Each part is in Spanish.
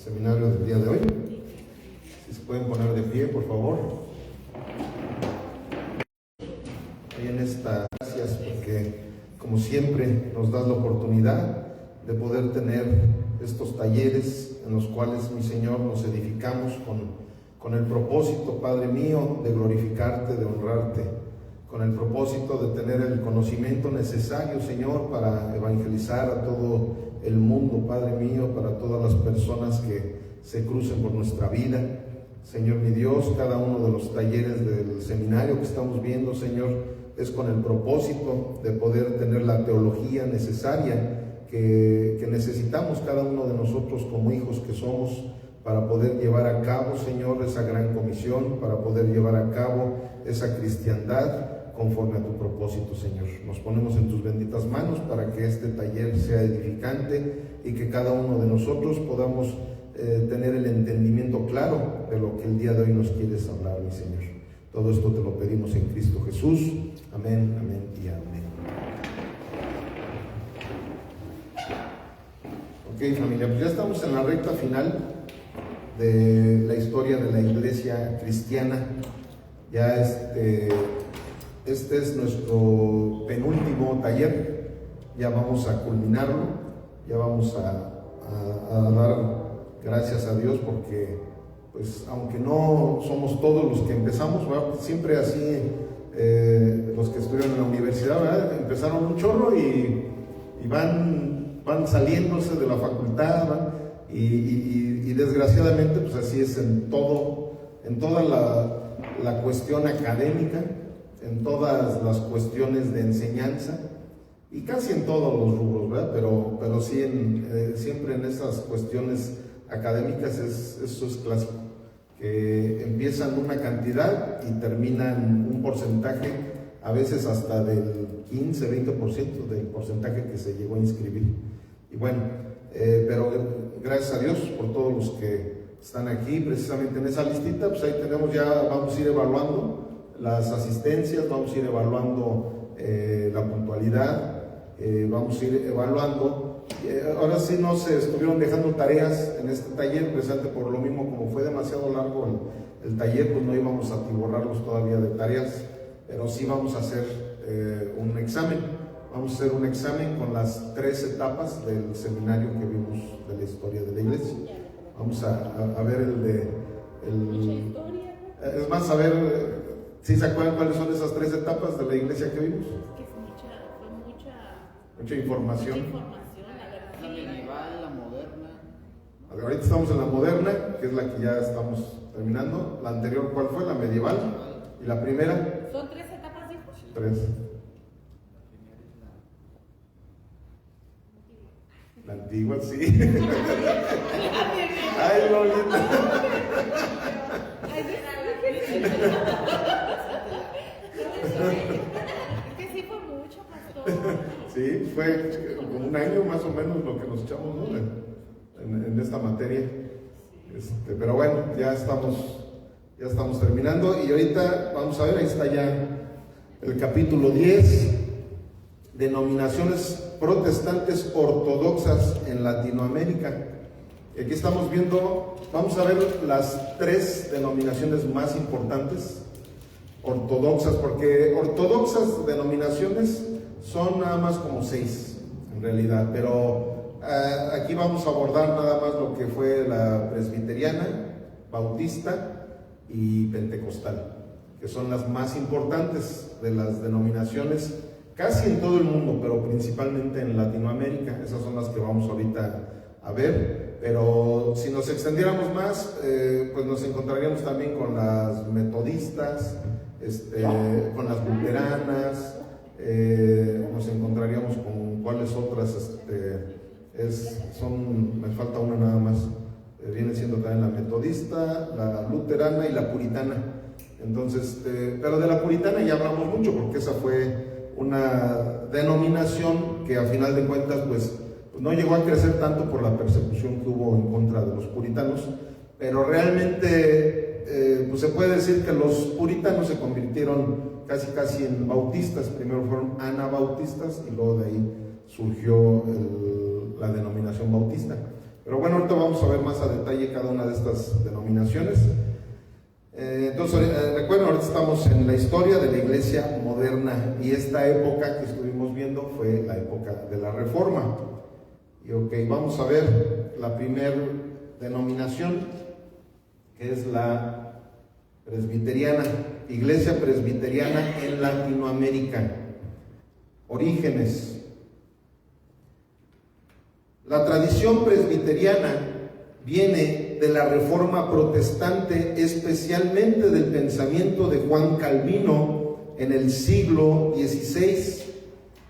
seminario del día de hoy. Si se pueden poner de pie, por favor. Y en esta, gracias porque, como siempre, nos das la oportunidad de poder tener estos talleres en los cuales, mi Señor, nos edificamos con el propósito, Padre mío, de glorificarte, de honrarte, con el propósito de tener el conocimiento necesario, Señor, para evangelizar a todo el mundo, Padre mío, para todas las personas que se crucen por nuestra vida. Señor mi Dios, cada uno de los talleres del seminario que estamos viendo, Señor, es con el propósito de poder tener la teología necesaria que necesitamos cada uno de nosotros como hijos que somos, para poder llevar a cabo, Señor, esa gran comisión, para poder llevar a cabo esa cristiandad conforme a tu propósito, Señor. Nos ponemos en tus benditas manos para que este taller sea edificante y que cada uno de nosotros podamos tener el entendimiento claro de lo que el día de hoy nos quieres hablar, mi Señor. Todo esto te lo pedimos en Cristo Jesús. Amén, amén y amén. Ok, familia, pues ya estamos en la recta final de la historia de la iglesia cristiana. Ya este es nuestro penúltimo taller, ya vamos a culminarlo, ya vamos a dar gracias a Dios porque, pues, aunque no somos todos los que empezamos, ¿verdad? Siempre así, los que estuvieron en la universidad, ¿verdad? Empezaron un chorro y van saliéndose de la facultad, ¿verdad? Y desgraciadamente, pues así es en toda la cuestión académica, en todas las cuestiones de enseñanza y casi en todos los rubros, ¿verdad? Pero sí, siempre en esas cuestiones académicas eso es clásico, que empiezan una cantidad y terminan un porcentaje, a veces hasta del 15-20% del porcentaje que se llegó a inscribir. Y bueno, pero gracias a Dios por todos los que están aquí, precisamente en esa listita, pues ahí tenemos ya, vamos a ir evaluando las asistencias, vamos a ir evaluando la puntualidad, vamos a ir evaluando. Ahora sí no se estuvieron dejando tareas en este taller, precisamente por lo mismo, como fue demasiado largo el taller, pues no íbamos a atiborrarlos todavía de tareas, pero sí vamos a hacer un examen. Vamos a hacer un examen con las 3 etapas del seminario que vimos de la historia de la iglesia. Vamos a ver es más, a ver si se acuerdan cuáles son esas 3 etapas de la iglesia que vimos. Es que fue mucha información. La medieval, la moderna. A ver, ahorita estamos en la moderna, que es la que ya estamos terminando. La anterior, ¿cuál fue? La medieval. ¿Y la primera? ¿Son 3 etapas, hijos? 3. La antigua, sí. Ay, Lolita. Es que sí fue mucho, pastor. Sí, fue como un año más o menos lo que nos echamos, ¿no? en esta materia. Pero bueno, ya estamos terminando y ahorita vamos a ver, ahí está ya el capítulo 10, denominaciones protestantes ortodoxas en Latinoamérica. Aquí estamos viendo, vamos a ver las 3 denominaciones más importantes ortodoxas, porque ortodoxas denominaciones son nada más como 6 en realidad, pero aquí vamos a abordar nada más lo que fue la presbiteriana, bautista y pentecostal, que son las más importantes de las denominaciones casi en todo el mundo, pero principalmente en Latinoamérica. Esas son las que vamos ahorita a ver, pero si nos extendiéramos más, pues nos encontraríamos también con las metodistas, con las luteranas, nos encontraríamos con cuáles otras, me falta una nada más, viene siendo también la metodista, la luterana y la puritana. Entonces, pero de la puritana ya hablamos mucho, porque esa fue una denominación que a final de cuentas pues no llegó a crecer tanto por la persecución que hubo en contra de los puritanos, pero realmente pues se puede decir que los puritanos se convirtieron casi en bautistas. Primero fueron anabautistas y luego de ahí surgió la denominación bautista. Pero bueno, ahorita vamos a ver más a detalle cada una de estas denominaciones. Entonces, recuerden, ahorita estamos en la historia de la iglesia moderna y esta época que estuvimos viendo fue la época de la Reforma. Y ok, vamos a ver la primera denominación, que es la presbiteriana, iglesia presbiteriana en Latinoamérica. Orígenes. La tradición presbiteriana viene de la Reforma protestante, especialmente del pensamiento de Juan Calvino en el siglo XVI.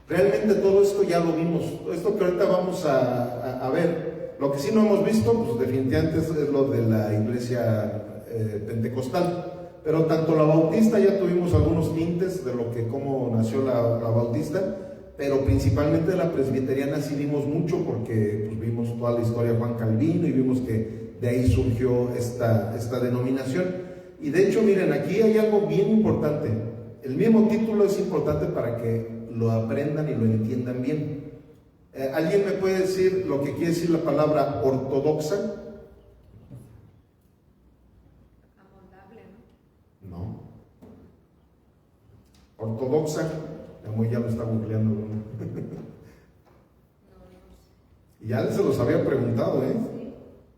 Realmente todo esto ya lo vimos, esto que ahorita vamos a ver. Lo que sí no hemos visto, pues definitivamente es lo de la iglesia pentecostal. Pero tanto la bautista, ya tuvimos algunos tintes de cómo nació la bautista, pero principalmente la presbiteriana sí vimos mucho porque pues, vimos toda la historia de Juan Calvino y vimos que de ahí surgió esta denominación. Y de hecho, miren, aquí hay algo bien importante. El mismo título es importante para que lo aprendan y lo entiendan bien. ¿Alguien me puede decir lo que quiere decir la palabra ortodoxa? No. Ortodoxa, ya lo está googleando. Y ya se los había preguntado,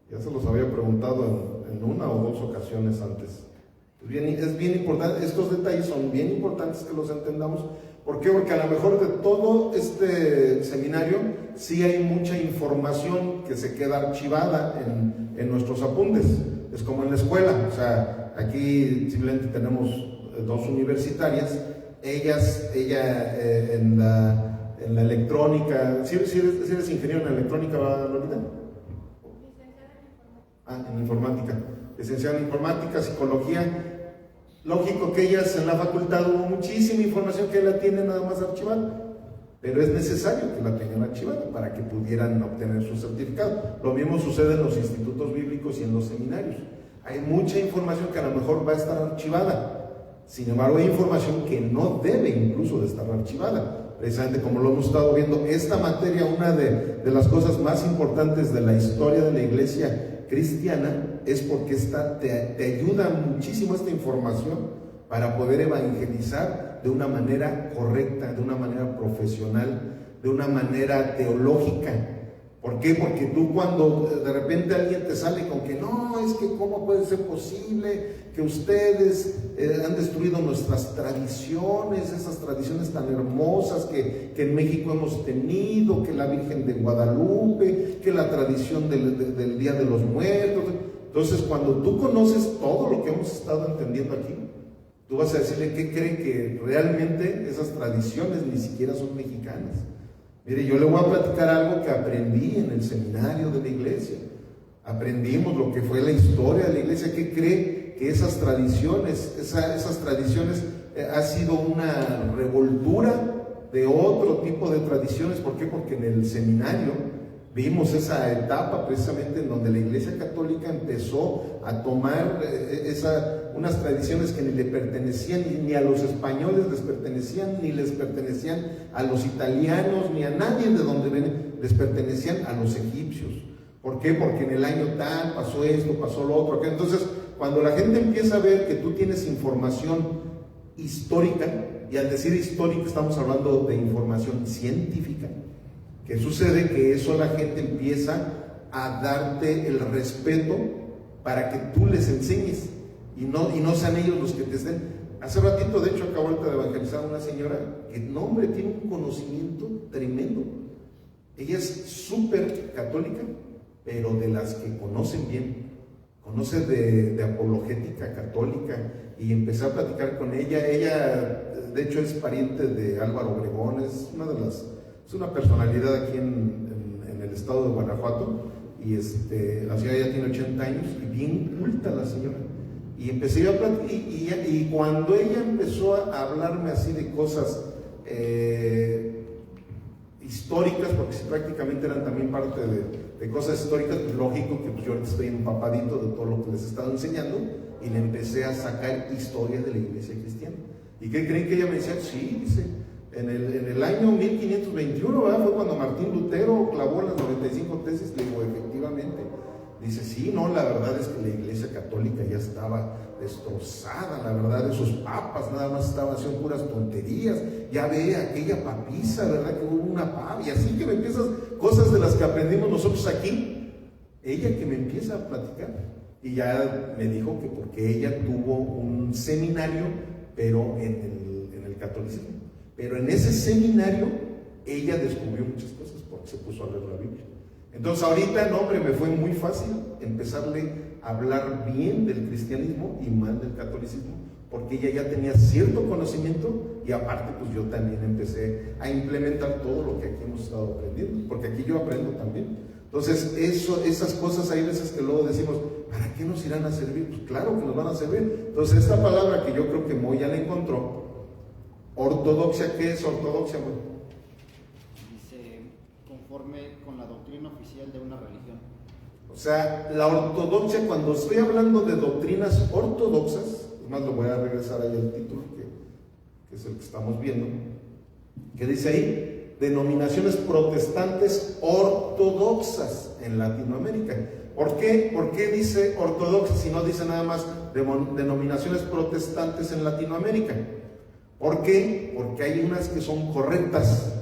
ya se los había preguntado en una o dos ocasiones antes. Es bien importante, estos detalles son bien importantes que los entendamos. ¿Por qué? Porque a lo mejor de todo este seminario sí hay mucha información que se queda archivada en nuestros apuntes. Es como en la escuela, o sea, aquí simplemente tenemos dos universitarias, ella en la electrónica. ¿Sí eres ingeniero en electrónica, Lolita? En informática. Licenciada en informática, psicología. Lógico que ellas en la facultad hubo muchísima información que la tienen nada más archivada, pero es necesario que la tengan archivada para que pudieran obtener su certificado. Lo mismo sucede en los institutos bíblicos y en los seminarios. Hay mucha información que a lo mejor va a estar archivada, sin embargo hay información que no debe incluso de estar archivada. Precisamente como lo hemos estado viendo, esta materia, una de las cosas más importantes de la historia de la iglesia cristiana, es porque te ayuda muchísimo esta información para poder evangelizar de una manera correcta, de una manera profesional, de una manera teológica. ¿Por qué? Porque tú cuando de repente alguien te sale con que no, es que cómo puede ser posible que ustedes han destruido nuestras tradiciones, esas tradiciones tan hermosas que en México hemos tenido, que la Virgen de Guadalupe, que la tradición del Día de los Muertos. Entonces, cuando tú conoces todo lo que hemos estado entendiendo aquí, tú vas a decirle que cree que realmente esas tradiciones ni siquiera son mexicanas. Mire, yo le voy a platicar algo que aprendí en el seminario de la iglesia. Aprendimos lo que fue la historia de la iglesia. ¿Qué cree? Que esas tradiciones, ha sido una revoltura de otro tipo de tradiciones. ¿Por qué? Porque en el seminario vimos esa etapa precisamente en donde la iglesia católica empezó a tomar unas tradiciones que ni le pertenecían ni a los españoles les pertenecían, ni les pertenecían a los italianos, ni a nadie de donde ven, les pertenecían a los egipcios. ¿Por qué? Porque en el año tal pasó esto, pasó lo otro. Entonces, cuando la gente empieza a ver que tú tienes información histórica, y al decir histórica estamos hablando de información científica, ¿qué sucede? Que eso la gente empieza a darte el respeto para que tú les enseñes y no sean ellos los que te estén. Hace ratito, de hecho, acabo de evangelizar a una señora que, no hombre, tiene un conocimiento tremendo. Ella es súper católica, pero de las que conocen bien. Conoce de apologética católica, y empecé a platicar con ella. Ella, de hecho, es pariente de Álvaro Obregón, es una personalidad aquí en el estado de Guanajuato, y la señora ya tiene 80 años y bien culta la señora. Y empecé a platicar, y cuando ella empezó a hablarme así de cosas históricas, porque sí, prácticamente eran también parte de cosas históricas, pues lógico que yo ahorita estoy empapadito de todo lo que les he estado enseñando, y le empecé a sacar historia de la iglesia cristiana. ¿Y qué creen que ella me decía? Sí, dice, en el año 1521, ¿verdad? Fue cuando Martín Lutero clavó las 95 tesis. Le digo, efectivamente. Dice, sí, no, la verdad es que la Iglesia Católica ya estaba destrozada, la verdad, esos papas nada más estaban haciendo puras tonterías. Ya ve aquella papisa, ¿verdad? Que hubo una papa, y así que me empiezas cosas de las que aprendimos nosotros aquí. Ella que me empieza a platicar, y ya me dijo que porque ella tuvo un seminario, pero en el catolicismo. Pero en ese seminario ella descubrió muchas cosas porque se puso a leer la Biblia. Entonces ahorita, no, hombre, me fue muy fácil empezarle a hablar bien del cristianismo y mal del catolicismo, porque ella ya tenía cierto conocimiento, y aparte pues yo también empecé a implementar todo lo que aquí hemos estado aprendiendo, porque aquí yo aprendo también. Entonces esas cosas hay veces que luego decimos, ¿para qué nos irán a servir? Pues claro que nos van a servir. Entonces esta palabra que yo creo que Moya la encontró, ortodoxia, ¿qué es ortodoxia? Bueno, conforme con la doctrina oficial de una religión. O sea, la ortodoxia, cuando estoy hablando de doctrinas ortodoxas, es más, lo voy a regresar ahí al título, que es el que estamos viendo, que dice ahí, denominaciones protestantes ortodoxas en Latinoamérica. ¿Por qué? ¿Por qué dice ortodoxas si no dice nada más denominaciones protestantes en Latinoamérica? ¿Por qué? Porque hay unas que son correctas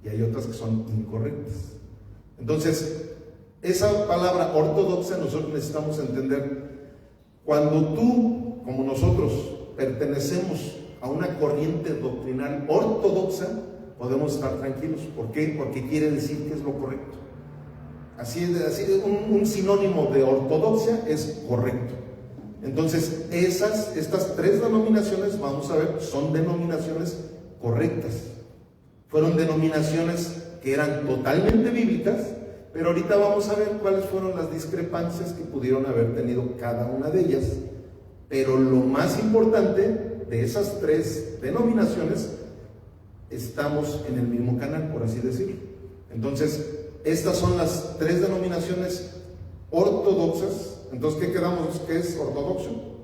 y hay otras que son incorrectas. Entonces, esa palabra ortodoxa nosotros necesitamos entender. Cuando tú, como nosotros, pertenecemos a una corriente doctrinal ortodoxa, podemos estar tranquilos. ¿Por qué? Porque quiere decir que es lo correcto. Así es, un sinónimo de ortodoxia es correcto. Entonces, estas tres denominaciones, vamos a ver, son denominaciones correctas. Fueron denominaciones que eran totalmente bíblicas, pero ahorita vamos a ver cuáles fueron las discrepancias que pudieron haber tenido cada una de ellas. Pero lo más importante de esas tres denominaciones, estamos en el mismo canal, por así decirlo. Entonces, estas son las tres denominaciones ortodoxas. Entonces, ¿qué quedamos? ¿Qué es ortodoxo?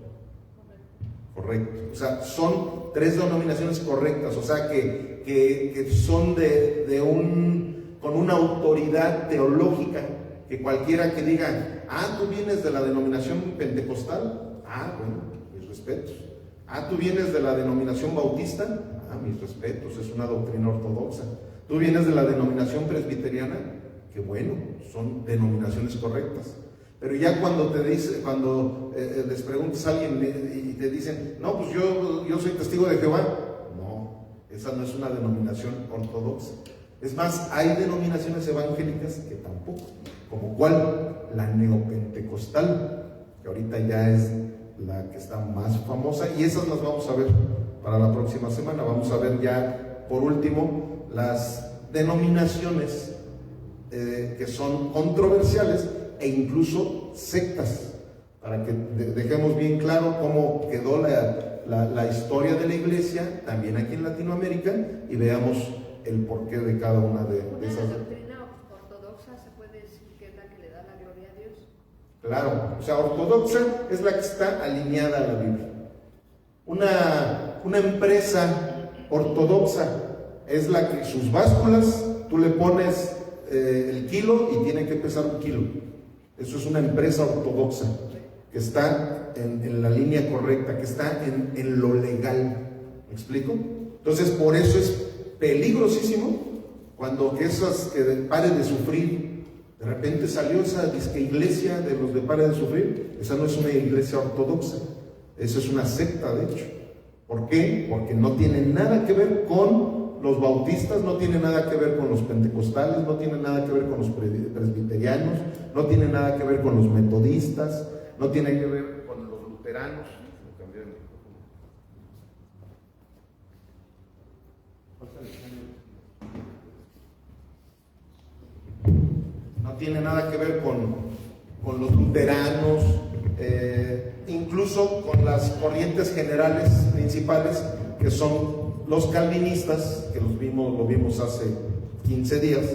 Correcto. O sea, son tres denominaciones correctas, o sea, que son con una autoridad teológica, que cualquiera que diga, tú vienes de la denominación pentecostal, bueno, mis respetos. Tú vienes de la denominación bautista, mis respetos, es una doctrina ortodoxa. Tú vienes de la denominación presbiteriana, que bueno, son denominaciones correctas. Pero ya cuando les preguntas a alguien y te dicen, no, pues yo soy testigo de Jehová, no, esa no es una denominación ortodoxa. Es más, hay denominaciones evangélicas que tampoco, como cuál, la neopentecostal, que ahorita ya es la que está más famosa, y esas las vamos a ver para la próxima semana. Vamos a ver ya, por último, las denominaciones que son controversiales e incluso sectas, para que dejemos bien claro cómo quedó la historia de la iglesia también aquí en Latinoamérica, y veamos el porqué de cada una de esas. ¿Una doctrina ortodoxa se puede decir que es la que le da la gloria a Dios? Claro, o sea, ortodoxa es la que está alineada a la Biblia. Una empresa ortodoxa es la que sus básculas, tú le pones el kilo y tiene que pesar 1 kilo. Eso es una empresa ortodoxa, que está en la línea correcta, que está en lo legal. ¿Me explico? Entonces, por eso es peligrosísimo cuando que pare de sufrir. De repente salió esa disque iglesia de los de pare de sufrir. Esa no es una iglesia ortodoxa, eso es una secta, de hecho. ¿Por qué? Porque no tiene nada que ver con los bautistas, no tiene nada que ver con los pentecostales, no tiene nada que ver con los presbiterianos, no tiene nada que ver con los metodistas, no tiene que ver con los luteranos. No tiene nada que ver con los luteranos, incluso con las corrientes generales principales, que son los calvinistas, que lo vimos hace 15 días,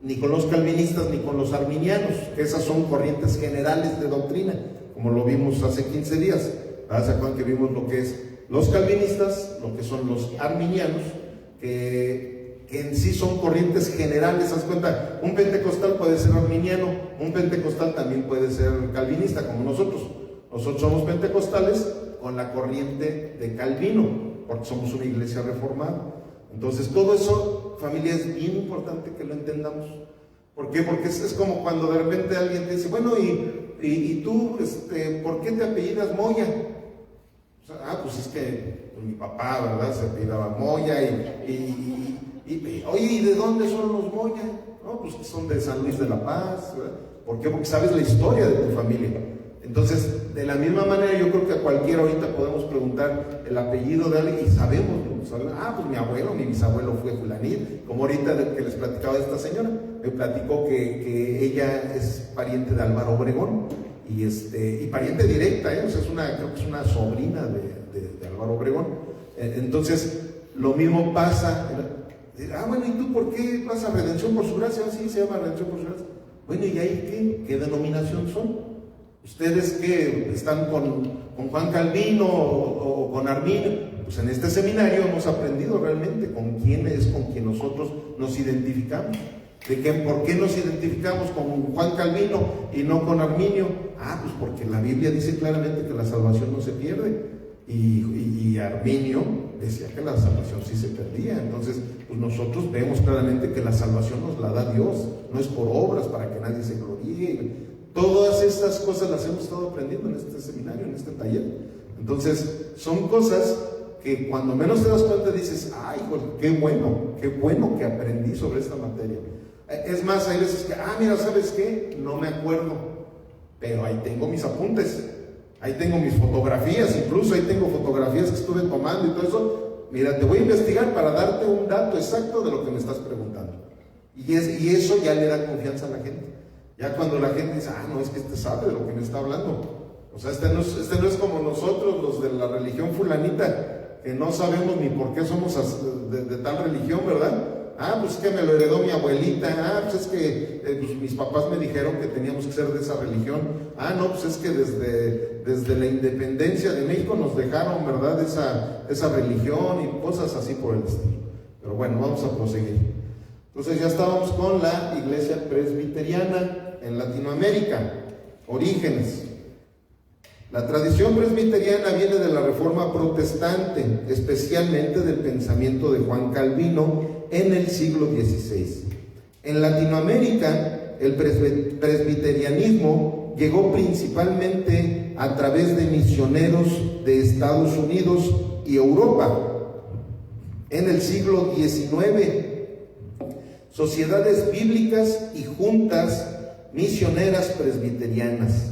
ni con los calvinistas ni con los arminianos, que esas son corrientes generales de doctrina, como lo vimos hace 15 días. ¿Se acuerdan que vimos lo que es los calvinistas, lo que son los arminianos que en sí son corrientes generales. Haz cuenta, un pentecostal puede ser arminiano, un pentecostal también puede ser calvinista, como nosotros. Nosotros somos pentecostales con la corriente de Calvino, porque somos una iglesia reformada. Entonces, todo eso, familia, es bien importante que lo entendamos. ¿Por qué? Porque es como cuando de repente alguien te dice, bueno, y tú, ¿por qué te apellidas Moya? O sea, pues es que pues, mi papá, ¿verdad? Se apellidaba Moya oye, ¿y de dónde son los Moya? No, pues son de San Luis de la Paz, ¿verdad? ¿Por qué? Porque sabes la historia de tu familia. Entonces, de la misma manera, yo creo que a cualquiera ahorita podemos preguntar el apellido de alguien y sabemos, ¿no? Pues mi abuelo, mi bisabuelo fue fulanito, como ahorita que les platicaba de esta señora, me platicó que ella es pariente de Álvaro Obregón, y pariente directa, o sea, creo que es una sobrina de Álvaro Obregón. Entonces, lo mismo pasa. Bueno, ¿y tú por qué vas a Redención por su gracia? Sí, se llama Redención por su gracia. Bueno, ¿y ahí qué denominación son? ¿Ustedes que están con Juan Calvino o con Arminio? Pues en este seminario hemos aprendido realmente con quién es con quien nosotros nos identificamos. ¿Por qué nos identificamos con Juan Calvino y no con Arminio? Pues porque la Biblia dice claramente que la salvación no se pierde. Y Arminio decía que la salvación sí se perdía. Entonces, pues nosotros vemos claramente que la salvación nos la da Dios, no es por obras para que nadie se gloríe. Todas estas cosas las hemos estado aprendiendo en este seminario, en este taller. Entonces, son cosas que cuando menos te das cuenta dices, ay, pues, qué bueno que aprendí sobre esta materia. Es más, hay veces que, mira, ¿sabes qué? No me acuerdo, pero ahí tengo mis apuntes, ahí tengo mis fotografías, incluso ahí tengo fotografías que estuve tomando y todo eso. Mira, te voy a investigar para darte un dato exacto de lo que me estás preguntando. Y eso ya le da confianza a la gente. Ya cuando la gente dice, no, es que sabe de lo que me está hablando. O sea, este no es como nosotros, los de la religión fulanita, que no sabemos ni por qué somos de tal religión, ¿verdad? Pues es que me lo heredó mi abuelita. Pues es que pues mis papás me dijeron que teníamos que ser de esa religión. No, pues es que desde la independencia de México nos dejaron, ¿verdad? Esa religión y cosas así por el estilo. Pero bueno, vamos a proseguir. Entonces ya estábamos con la iglesia presbiteriana en Latinoamérica, orígenes. La tradición presbiteriana viene de la Reforma Protestante, especialmente del pensamiento de Juan Calvino en el siglo XVI. En Latinoamérica, el presbiterianismo llegó principalmente a través de misioneros de Estados Unidos y Europa. En el siglo XIX, sociedades bíblicas y juntas misioneras presbiterianas,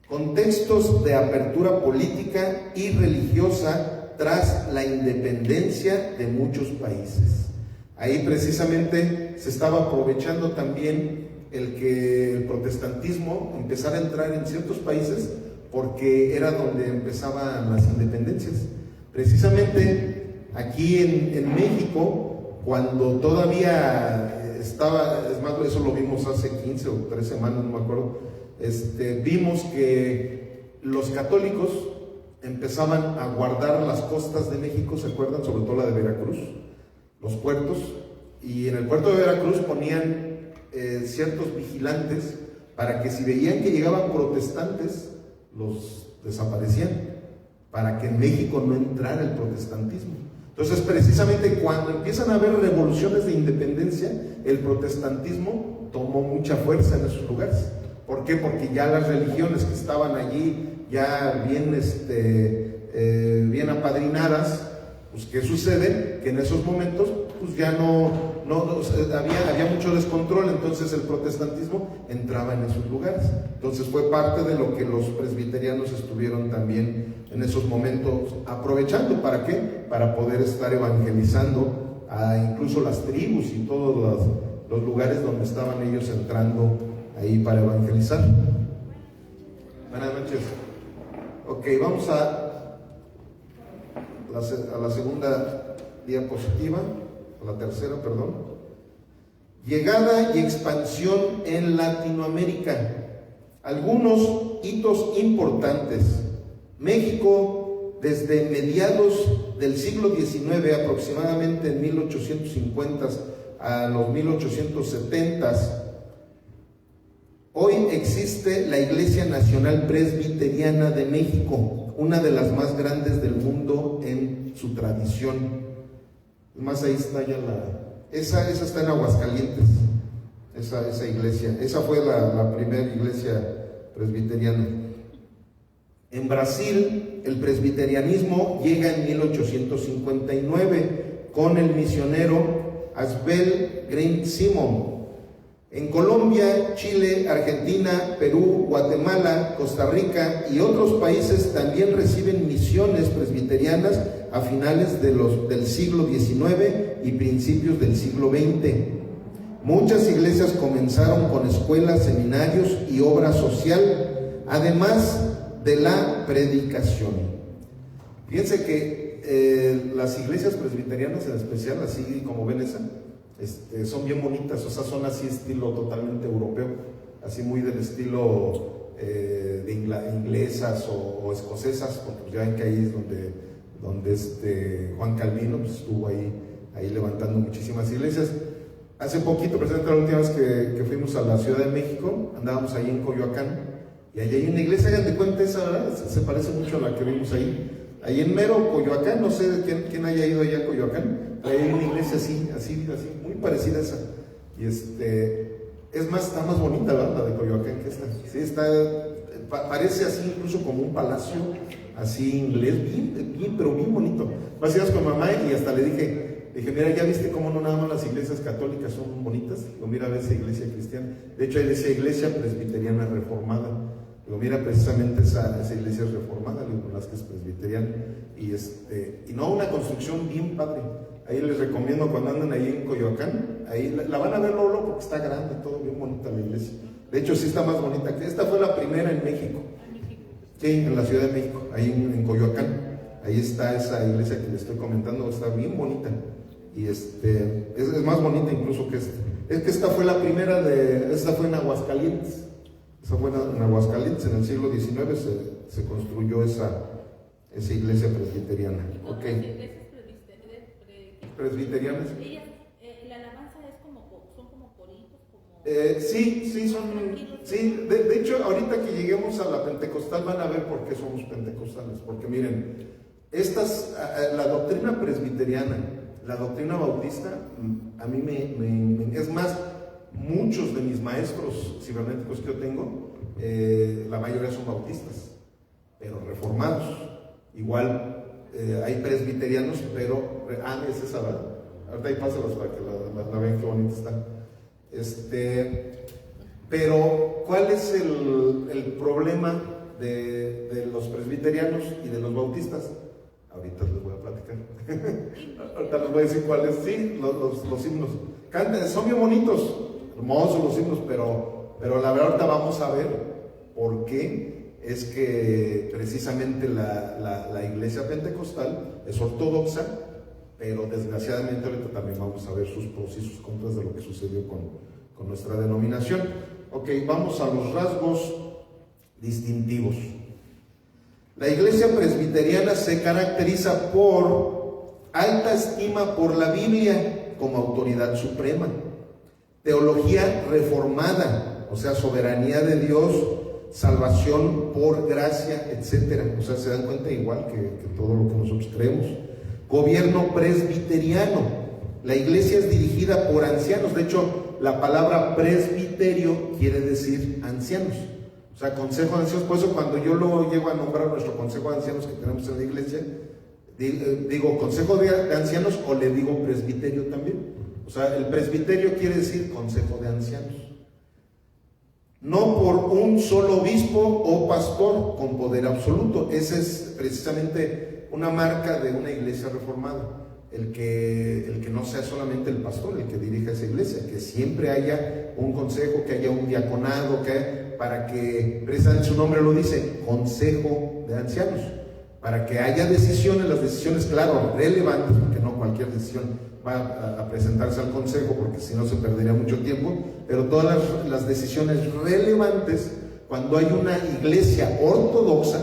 contextos de apertura política y religiosa tras la independencia de muchos países. Ahí precisamente se estaba aprovechando también el que el protestantismo empezara a entrar en ciertos países, porque era donde empezaban las independencias. Precisamente aquí en México, cuando todavía estaba, es más, eso lo vimos hace 15 o 3 semanas, no me acuerdo, vimos que los católicos empezaban a guardar las costas de México, ¿se acuerdan? Sobre todo la de Veracruz, los puertos, y en el puerto de Veracruz ponían ciertos vigilantes para que si veían que llegaban protestantes, los desaparecían, para que en México no entrara el protestantismo. Entonces, precisamente cuando empiezan a haber revoluciones de independencia, el protestantismo tomó mucha fuerza en esos lugares. ¿Por qué? Porque ya las religiones que estaban allí, ya bien apadrinadas, pues ¿qué sucede? Que en esos momentos pues ya había mucho descontrol, entonces el protestantismo entraba en esos lugares. Entonces fue parte de lo que los presbiterianos estuvieron también en esos momentos aprovechando. ¿Para qué? Para poder estar evangelizando a incluso las tribus y todos los lugares donde estaban ellos entrando ahí para evangelizar. Buenas noches. Ok, vamos a la segunda diapositiva, a la tercera, perdón. Llegada y expansión en Latinoamérica. Algunos hitos importantes. México, desde mediados del siglo XIX, aproximadamente en 1850 a los 1870, hoy existe la Iglesia Nacional Presbiteriana de México, una de las más grandes del mundo en su tradición. Más ahí está ya esa está en Aguascalientes, esa iglesia. Esa fue la primera iglesia presbiteriana. En Brasil, el presbiterianismo llega en 1859 con el misionero Asbel Green Simon. En Colombia, Chile, Argentina, Perú, Guatemala, Costa Rica y otros países también reciben misiones presbiterianas a finales del siglo XIX y principios del siglo XX. Muchas iglesias comenzaron con escuelas, seminarios y obra social, además de la predicación. Fíjense que las iglesias presbiterianas en especial, así como ven esa, son bien bonitas, o sea, son así estilo totalmente europeo, así muy del estilo de inglesas o escocesas, porque ya ven que ahí es donde Juan Calvino pues, estuvo ahí levantando muchísimas iglesias. Hace poquito, precisamente la última vez que fuimos a la Ciudad de México, andábamos ahí en Coyoacán, y allí hay una iglesia, hagan de cuenta esa, ¿verdad? Se parece mucho a la que vimos ahí. Ahí en mero Coyoacán, no sé quién haya ido allá a Coyoacán, hay una iglesia así, muy parecida a esa. Y es más, está más bonita, ¿verdad? La de Coyoacán que esta. Sí, parece así incluso como un palacio, así inglés, pero bien bonito. Vas con mamá y hasta le dije, mira, ¿ya viste cómo no nada más las iglesias católicas son bonitas? Digo, mira, esa iglesia cristiana. De hecho, hay esa iglesia presbiteriana reformada. Digo, mira, precisamente esa iglesia es reformada, digo, las que es presbiteriana. Y no, una construcción bien padre. Ahí les recomiendo cuando andan ahí en Coyoacán, ahí la van a ver luego porque está grande, todo bien bonita la iglesia. De hecho, sí está más bonita que esta. Fue la primera en México. Sí, en la Ciudad de México, ahí en Coyoacán. Ahí está esa iglesia que les estoy comentando, está bien bonita. Y es más bonita incluso que esta. Es que esta fue la primera esta fue en Aguascalientes. Esa fue en Aguascalientes, en el siglo XIX se construyó esa iglesia presbiteriana. Ok. Presbiterianas. Ellas, la alabanza son como coritos, como... Sí, de hecho, ahorita que lleguemos a la pentecostal van a ver por qué somos pentecostales. Porque miren, la doctrina presbiteriana, la doctrina bautista, a mí es más, muchos de mis maestros cibernéticos que yo tengo, la mayoría son bautistas, pero reformados. Igual hay presbiterianos, pero es esa, ¿verdad? Ahorita ahí pásalas para que la vean, qué bonita está. Pero ¿cuál es el problema de los presbiterianos y de los bautistas? Ahorita les voy a platicar. Ahorita les voy a decir cuáles. Sí, los himnos. Cantan, son bien bonitos, hermosos los himnos, pero la verdad ahorita vamos a ver por qué es que precisamente la iglesia pentecostal es ortodoxa, pero desgraciadamente ahorita también vamos a ver sus pros y sus contras de lo que sucedió con nuestra denominación. Ok, vamos a los rasgos distintivos. La iglesia presbiteriana se caracteriza por alta estima por la Biblia como autoridad suprema, teología reformada, o sea, soberanía de Dios, salvación por gracia, etcétera. O sea, se dan cuenta igual que todo lo que nosotros creemos. Gobierno presbiteriano. La iglesia es dirigida por ancianos. De hecho, la palabra presbiterio quiere decir ancianos. O sea, consejo de ancianos. Por eso cuando yo lo llego a nombrar nuestro consejo de ancianos que tenemos en la iglesia, digo consejo de ancianos o le digo presbiterio también. O sea, el presbiterio quiere decir consejo de ancianos. No por un solo obispo o pastor con poder absoluto. Esa es precisamente una marca de una iglesia reformada. El que no sea solamente el pastor el que dirija esa iglesia, que siempre haya un consejo, que haya un diaconado, para que, precisamente su nombre lo dice, consejo de ancianos, para que haya decisiones, las decisiones, claro, relevantes, porque no cualquier decisión va a presentarse al consejo, porque si no se perdería mucho tiempo, pero todas las decisiones relevantes, cuando hay una iglesia ortodoxa,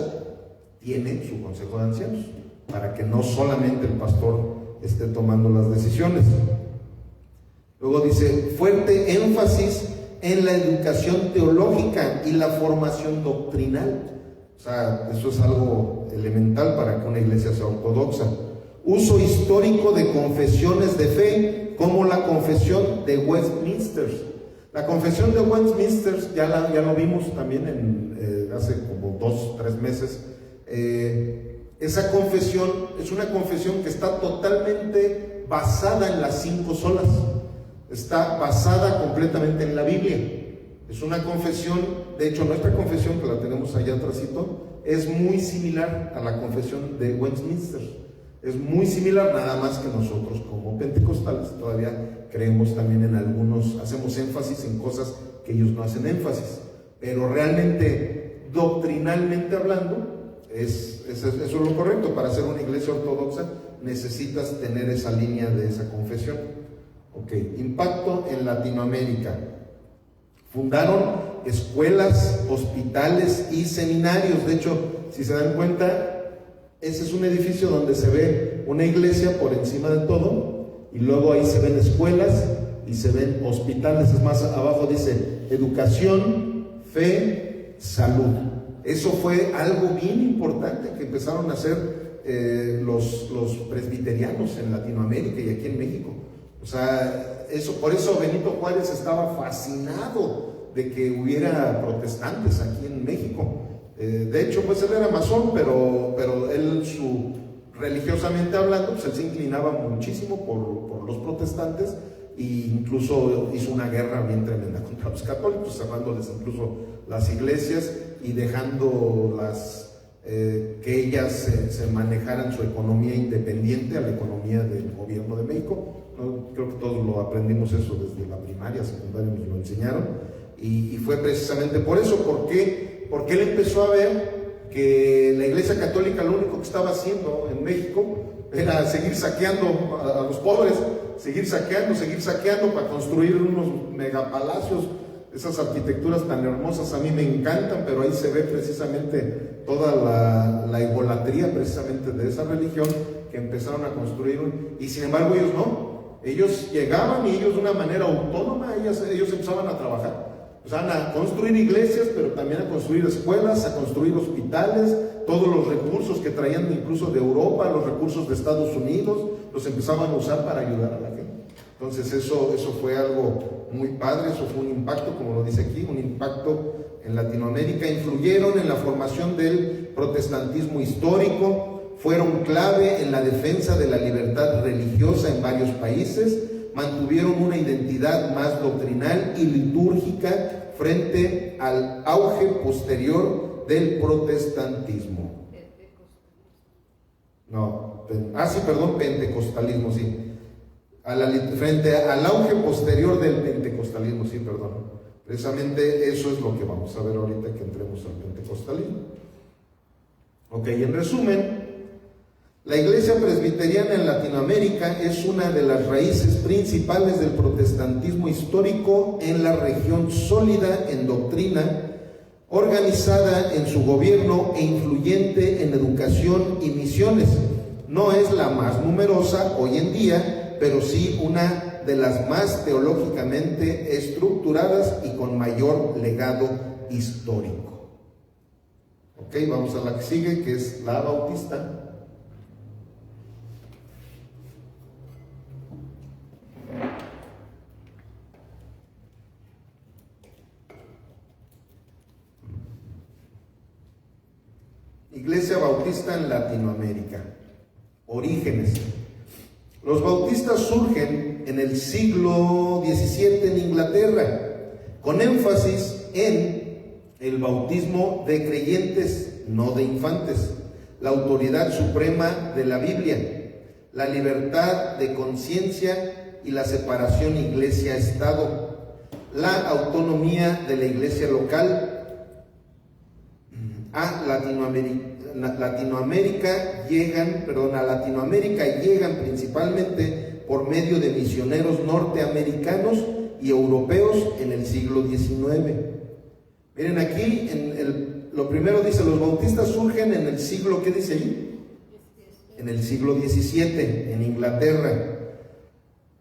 tiene su consejo de ancianos. para que no solamente el pastor esté tomando las decisiones. Luego dice, fuerte énfasis en la educación teológica y la formación doctrinal. O sea, eso es algo elemental para que una iglesia sea ortodoxa. Uso histórico de confesiones de fe, como la confesión de Westminster. La confesión de Westminster, ya lo vimos también hace como 2 o 3 meses. Esa confesión es una confesión que está totalmente basada en las 5 solas. Está basada completamente en la Biblia. Es una confesión, de hecho nuestra confesión, que la tenemos allá atrásito, es muy similar a la confesión de Westminster. Es muy similar, nada más que nosotros como pentecostales todavía creemos también en algunos, hacemos énfasis en cosas que ellos no hacen énfasis. Pero realmente, doctrinalmente hablando, eso es lo correcto. Para ser una iglesia ortodoxa necesitas tener esa línea de esa confesión. Ok, impacto en Latinoamérica. Fundaron escuelas, hospitales y seminarios. De hecho, si se dan cuenta, ese es un edificio donde se ve una iglesia por encima de todo, y luego ahí se ven escuelas y se ven hospitales. Es más, abajo dice educación, fe, salud. Eso fue algo bien importante que empezaron a hacer los presbiterianos en Latinoamérica y aquí en México. O sea, por eso Benito Juárez estaba fascinado de que hubiera protestantes aquí en México. De hecho, pues él era masón, pero él, religiosamente hablando, pues él se inclinaba muchísimo por los protestantes, e incluso hizo una guerra bien tremenda contra los católicos, cerrándoles incluso las iglesias y dejando que ellas se manejaran su economía independiente a la economía del gobierno de México. ¿No? Creo que todos lo aprendimos eso desde la primaria, secundaria, nos lo enseñaron, y fue precisamente por eso, porque él empezó a ver que la Iglesia Católica lo único que estaba haciendo en México era seguir saqueando a los pobres, seguir saqueando para construir unos megapalacios. Esas arquitecturas tan hermosas a mí me encantan, pero ahí se ve precisamente toda la idolatría precisamente de esa religión que empezaron a construir, y sin embargo ellos no. Ellos llegaban y ellos de una manera autónoma, ellos empezaban a trabajar. O sea, a construir iglesias, pero también a construir escuelas, a construir hospitales. Todos los recursos que traían incluso de Europa, los recursos de Estados Unidos, los empezaban a usar para ayudar a la gente. Entonces eso fue algo muy padre, eso fue un impacto, como lo dice aquí, un impacto en Latinoamérica. Influyeron en la formación del protestantismo histórico, fueron clave en la defensa de la libertad religiosa en varios países, mantuvieron una identidad más doctrinal y litúrgica frente al auge posterior del protestantismo. Pentecostalismo, sí. Frente al auge posterior del pentecostalismo, sí, perdón. Precisamente eso es lo que vamos a ver ahorita que entremos al pentecostalismo. Ok, en resumen, la Iglesia Presbiteriana en Latinoamérica es una de las raíces principales del protestantismo histórico en la región, sólida en doctrina, organizada en su gobierno e influyente en educación y misiones. No es la más numerosa hoy en día, pero sí una de las más teológicamente estructuradas y con mayor legado histórico. Ok, vamos a la que sigue, que es la bautista. Iglesia Bautista en Latinoamérica. Orígenes. Los bautistas surgen en el siglo XVII en Inglaterra, con énfasis en el bautismo de creyentes, no de infantes, la autoridad suprema de la Biblia, la libertad de conciencia y la separación iglesia-estado, la autonomía de la iglesia local. A Latinoamérica llegan principalmente por medio de misioneros norteamericanos y europeos en el siglo XIX. Miren aquí, lo primero dice, los bautistas surgen en el siglo, ¿qué dice ahí? en el siglo XVII, en Inglaterra.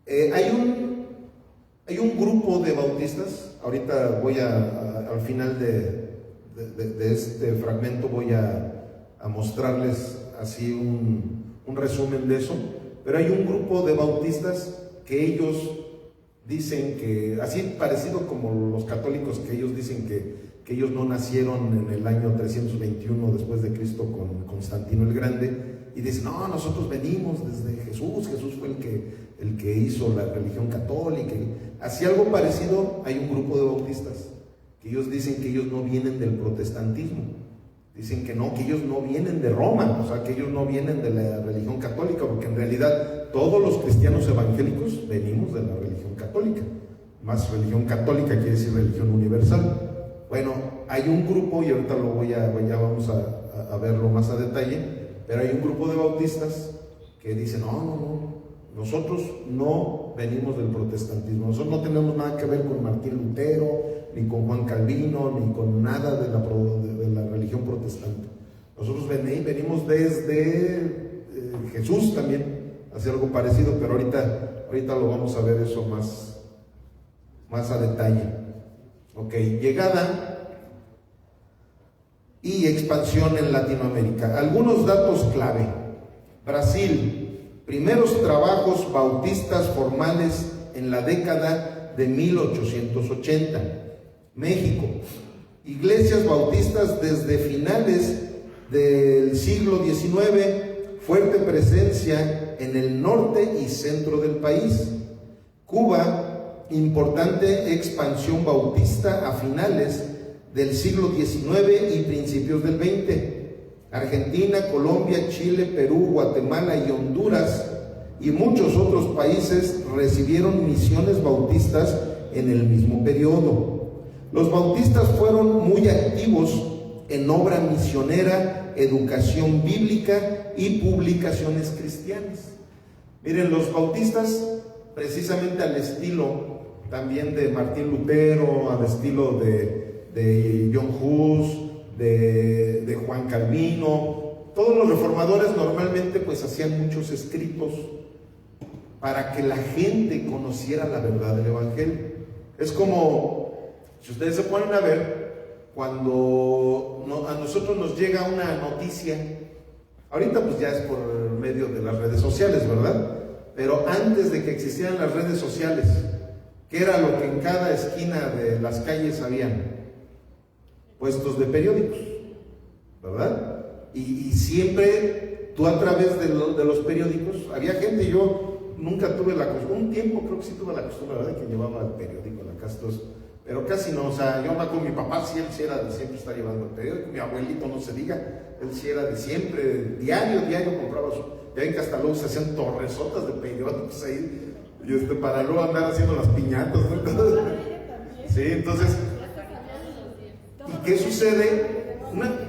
Hay un grupo de bautistas, ahorita voy al final de este fragmento voy a mostrarles así un resumen de eso, pero hay un grupo de bautistas que ellos dicen que, así parecido como los católicos, que ellos dicen que ellos no nacieron en el año 321 después de Cristo con Constantino el Grande, y dicen, no, nosotros venimos desde Jesús fue el que hizo la religión católica. Así algo parecido, hay un grupo de bautistas que ellos dicen que ellos no vienen del protestantismo, dicen que no, que ellos no vienen de Roma, o sea, que ellos no vienen de la religión católica, porque en realidad todos los cristianos evangélicos venimos de la religión católica. Más religión católica quiere decir religión universal. Bueno, hay un grupo, y ahorita ya vamos a verlo más a detalle, pero hay un grupo de bautistas que dicen, no, nosotros no venimos del protestantismo, nosotros no tenemos nada que ver con Martín Lutero, ni con Juan Calvino, ni con nada de la religión protestante. Nosotros venimos desde Jesús también, hace algo parecido, pero ahorita lo vamos a ver eso más a detalle. Ok, llegada y expansión en Latinoamérica. Algunos datos clave. Brasil, primeros trabajos bautistas formales en la década de 1880. México, iglesias bautistas desde finales del siglo XIX, fuerte presencia en el norte y centro del país. Cuba, importante expansión bautista a finales del siglo XIX y principios del XX. Argentina, Colombia, Chile, Perú, Guatemala y Honduras y muchos otros países recibieron misiones bautistas en el mismo periodo. Los bautistas fueron muy activos en obra misionera, educación bíblica y publicaciones cristianas. Miren, los bautistas, precisamente al estilo también de Martín Lutero, al estilo de John Hus, de Juan Calvino, todos los reformadores normalmente pues hacían muchos escritos para que la gente conociera la verdad del Evangelio. Es como, si ustedes se ponen a ver, cuando a nosotros nos llega una noticia, ahorita pues ya es por medio de las redes sociales, ¿verdad? Pero antes de que existieran las redes sociales, ¿qué era lo que en cada esquina de las calles habían? Puestos de periódicos, ¿verdad? Y siempre tú a través de los periódicos, había gente, yo nunca tuve la costumbre, un tiempo creo que sí tuve la costumbre, ¿verdad? Que llevaba el periódico a la casa, pero casi no, o sea, yo con mi papá sí, él sí era de siempre estar llevando el periódico, mi abuelito no se diga, él sí era de siempre, diario compraba ya ven que hasta luego se hacían torresotas de periódicos ahí, y para luego andar haciendo las piñatas, ¿no? Sí, entonces, ¿y qué sucede?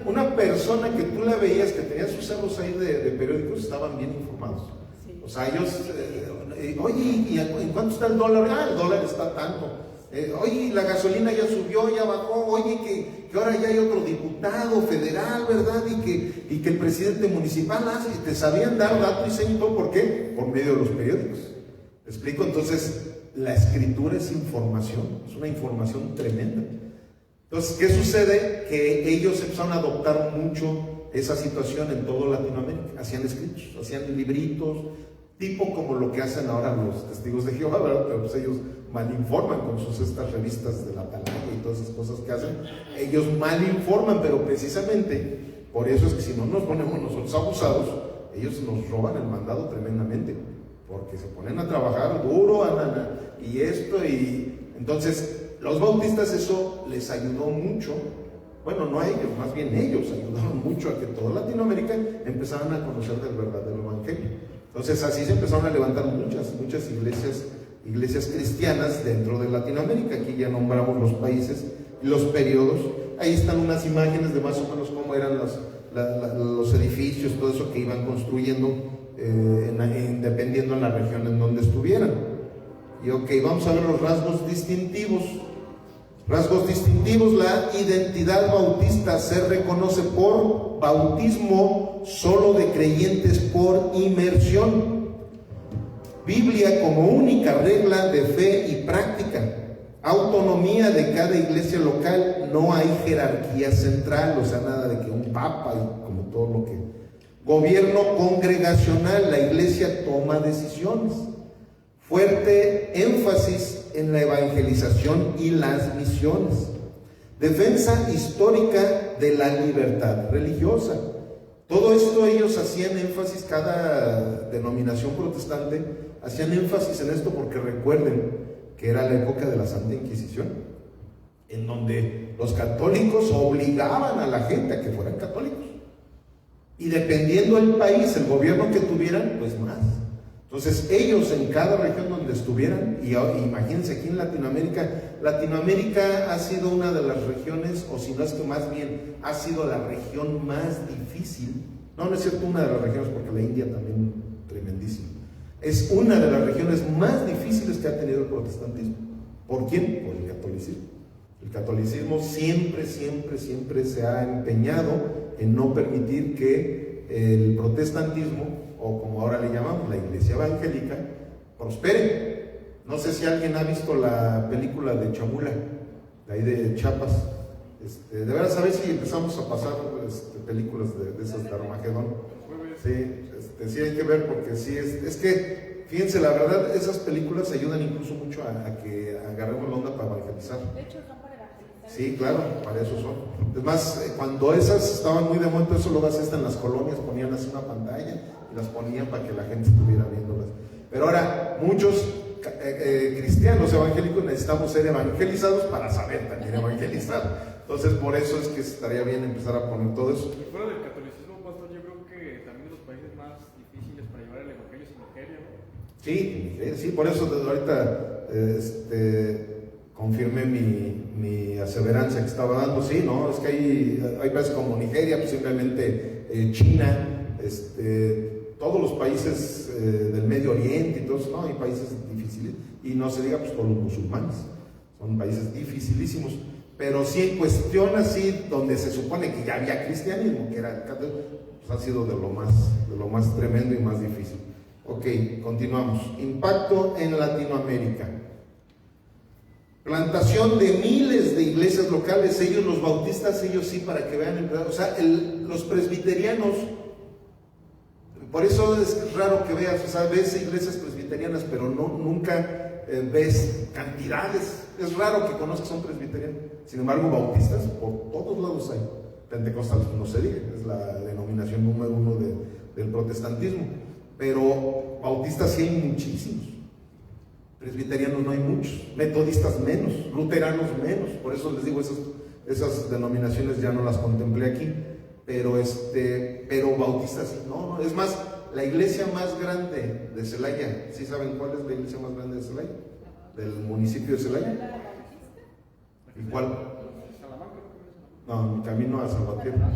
Una persona que tú la veías que tenía sus cerros ahí de periódicos estaban bien informados. O sea, ellos, oye, ¿y en cuánto está el dólar? Ah, el dólar está tanto. Oye, la gasolina ya subió, ya bajó. Oye, que ahora ya hay otro diputado federal, ¿verdad? Y que el presidente municipal hace. Y te sabían dar datos y señas. ¿Por qué? Por medio de los periódicos. ¿Me explico? Entonces, la escritura es información. Es una información tremenda. Entonces, ¿qué sucede? Que ellos empezaron a adoptar mucho esa situación en toda Latinoamérica. Hacían escritos, hacían libritos, tipo como lo que hacen ahora los testigos de Jehová, ¿verdad? Pero pues ellos malinforman con estas revistas de la Atalaya y todas esas cosas que hacen. Ellos malinforman, pero precisamente por eso es que si no nos ponemos nosotros abusados, ellos nos roban el mandado tremendamente, porque se ponen a trabajar duro, y esto, y entonces los bautistas eso les ayudó mucho. Bueno, no a ellos, más bien ellos ayudaron mucho a que toda Latinoamérica empezaran a conocer del verdadero evangelio. Entonces así se empezaron a levantar muchas iglesias cristianas dentro de Latinoamérica. Aquí ya nombramos los países y los periodos. Ahí están unas imágenes de más o menos cómo eran los edificios, todo eso que iban construyendo, dependiendo en la región en donde estuvieran. Y ok, vamos a ver los rasgos distintivos. Rasgos distintivos: la identidad bautista se reconoce por bautismo solo de creyentes por inmersión. Biblia como única regla de fe y práctica. Autonomía de cada iglesia local, no hay jerarquía central, o sea, nada de que un papa y como todo lo que... Gobierno congregacional, la iglesia toma decisiones. Fuerte énfasis en la evangelización y las misiones. Defensa histórica de la libertad religiosa. Todo esto ellos hacían énfasis, cada denominación protestante hacían énfasis en esto porque recuerden que era la época de la Santa Inquisición, en donde los católicos obligaban a la gente a que fueran católicos. Y dependiendo del país, el gobierno que tuvieran, pues más. Entonces ellos en cada región donde estuvieran, y imagínense aquí en Latinoamérica ha sido una de las regiones, o si no es que más bien, ha sido la región más difícil. No es cierto una de las regiones, porque la India también tremendísima. Es una de las regiones más difíciles que ha tenido el protestantismo. ¿Por quién? Por el catolicismo. El catolicismo siempre se ha empeñado en no permitir que el protestantismo, o como ahora le llamamos, la iglesia evangélica, prospere. No sé si alguien ha visto la película de Chamula, de ahí de Chiapas. De veras, a ver si empezamos a pasar películas de esas de Armagedón. Sí, hay que ver, porque sí, es que, fíjense, la verdad, esas películas ayudan incluso mucho a que agarremos la onda para evangelizar. De hecho, son para evangelizar. Sí, claro, para eso son. Es más, cuando esas estaban muy de moda, eso lo hacían en las colonias, ponían así una pantalla y las ponían para que la gente estuviera viéndolas. Pero ahora, muchos cristianos evangélicos necesitamos ser evangelizados para saber también evangelizar. Entonces, por eso es que estaría bien empezar a poner todo eso. Y fuera del catolicismo, pastor, yo creo que también los países más difíciles para llevar el evangelio es en Nigeria, ¿no? Sí, por eso ahorita confirmé mi aseverancia que estaba dando. Sí, ¿no? Es que hay países como Nigeria, posiblemente China, todos los países del Medio Oriente y todo eso, ¿no? Hay países difíciles, y no se diga pues por los musulmanes, son países dificilísimos. Pero sí, en cuestión así, donde se supone que ya había cristianismo, que era pues ha sido de lo más tremendo y más difícil. Ok, continuamos. Impacto en Latinoamérica. Plantación de miles de iglesias locales. Ellos, los bautistas, ellos sí, para que vean, o sea, los presbiterianos, por eso es raro que veas, o sea, ves iglesias presbiterianas, pero nunca ves cantidades. Es raro que conozcas a un presbiteriano. Sin embargo, bautistas por todos lados hay. Pentecostales no se diga, es la denominación número 1 del protestantismo. Pero bautistas sí hay muchísimos. Presbiterianos no hay muchos. Metodistas menos. Luteranos menos. Por eso les digo, esas denominaciones ya no las contemplé aquí. Pero bautistas sí. No, es más, la iglesia más grande de Celaya, ¿sí saben cuál es la iglesia más grande de Celaya? Del municipio de Celaya. ¿Y cuál? No, camino a Salvatierra.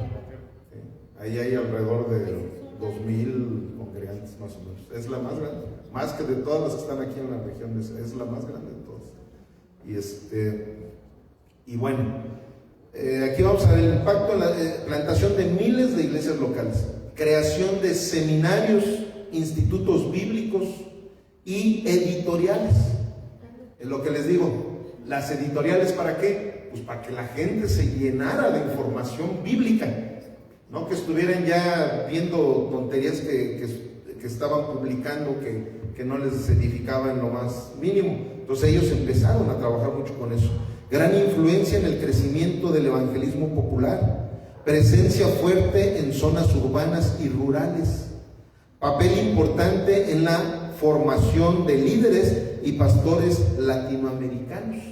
Sí. Ahí hay alrededor de 2,000 congregantes más o menos. Es la más grande, más que de todas las que están aquí en la región, es la más grande de todas. Y bueno, aquí vamos a ver el impacto en la plantación de miles de iglesias locales, creación de seminarios, institutos bíblicos y editoriales. Es lo que les digo. Las editoriales, ¿para qué? Pues para que la gente se llenara de información bíblica, no que estuvieran ya viendo tonterías que estaban publicando que no les edificaba en lo más mínimo. Entonces ellos empezaron a trabajar mucho con eso. Gran influencia en el crecimiento del evangelismo popular, presencia fuerte en zonas urbanas y rurales, papel importante en la formación de líderes y pastores latinoamericanos.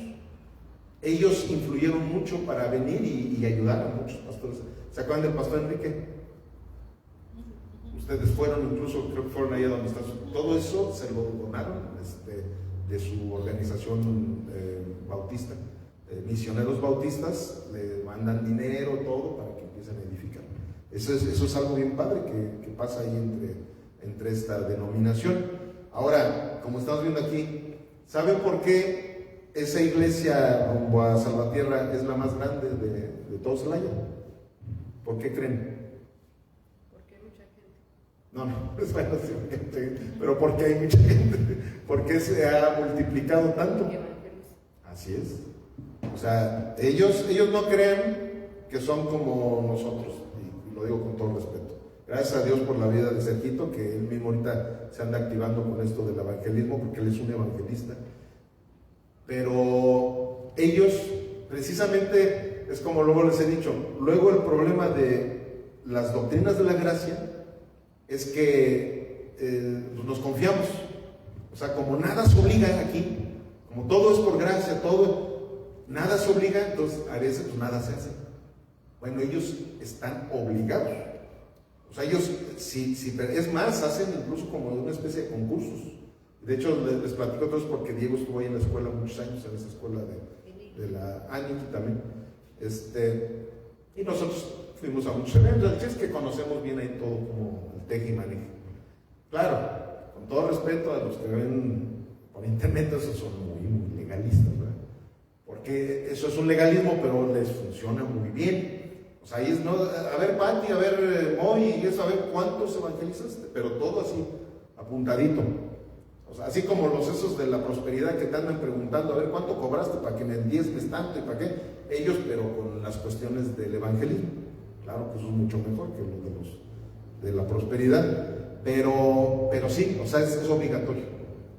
Ellos influyeron mucho para venir y ayudar a muchos pastores. ¿Se acuerdan del pastor Enrique? Ustedes fueron, incluso creo que fueron allá donde está. Todo eso se lo donaron de su organización bautista. Misioneros bautistas le mandan dinero, todo, para que empiecen a edificar. Eso es algo bien padre que pasa ahí entre esta denominación. Ahora, como estamos viendo aquí, ¿saben por qué esa iglesia rumbo a Salvatierra es la más grande de todo Celaya. ¿Por qué creen? Porque hay mucha gente. No, es bueno, sí, pero ¿por qué hay mucha gente? ¿Por qué se ha multiplicado tanto? Así es. O sea, ellos no creen que son como nosotros, y lo digo con todo respeto. Gracias a Dios por la vida de Sergito, que él mismo ahorita se anda activando con esto del evangelismo, porque él es un evangelista. Pero ellos, precisamente, es como luego les he dicho, luego el problema de las doctrinas de la gracia es que nos confiamos. O sea, como nada se obliga aquí, como todo es por gracia, nada se obliga, entonces a veces pues nada se hace. Bueno, ellos están obligados. O sea, ellos, es más, hacen incluso como una especie de concursos. De hecho, les platico a todos porque Diego estuvo ahí en la escuela muchos años, en esa escuela de la Aniki también. Y nosotros fuimos a muchos eventos, es que conocemos bien ahí todo como el teje y maneje. Claro, con todo respeto a los que ven por internet, esos son muy legalistas, ¿verdad? Porque eso es un legalismo, pero les funciona muy bien. O sea, ahí es, no, a ver, Pati, a ver, Moy, y eso, a ver cuántos evangelizaste, pero todo así, apuntadito. O sea, así como los esos de la prosperidad que te andan preguntando, a ver cuánto cobraste para que me diezmes tanto y para qué. Ellos, pero con las cuestiones del evangelismo. Claro que eso es mucho mejor que lo de la prosperidad. Pero sí, o sea, es obligatorio.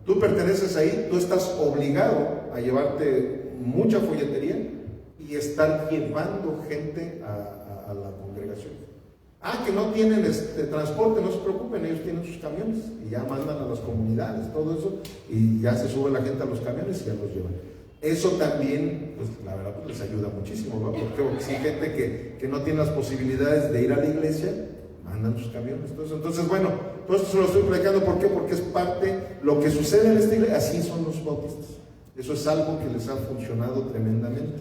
Tú perteneces ahí, tú estás obligado a llevarte mucha folletería y estar llevando gente a la congregación. Que no tienen transporte, no se preocupen, ellos tienen sus camiones y ya mandan a las comunidades, todo eso, y ya se sube la gente a los camiones y ya los llevan. Eso también, pues la verdad, pues, les ayuda muchísimo, ¿no? Porque si hay gente que no tiene las posibilidades de ir a la iglesia, mandan sus camiones. Entonces, bueno, todo esto se lo estoy explicando, ¿por qué? Porque es parte, lo que sucede en esta iglesia, así son los bautistas. Eso es algo que les ha funcionado tremendamente.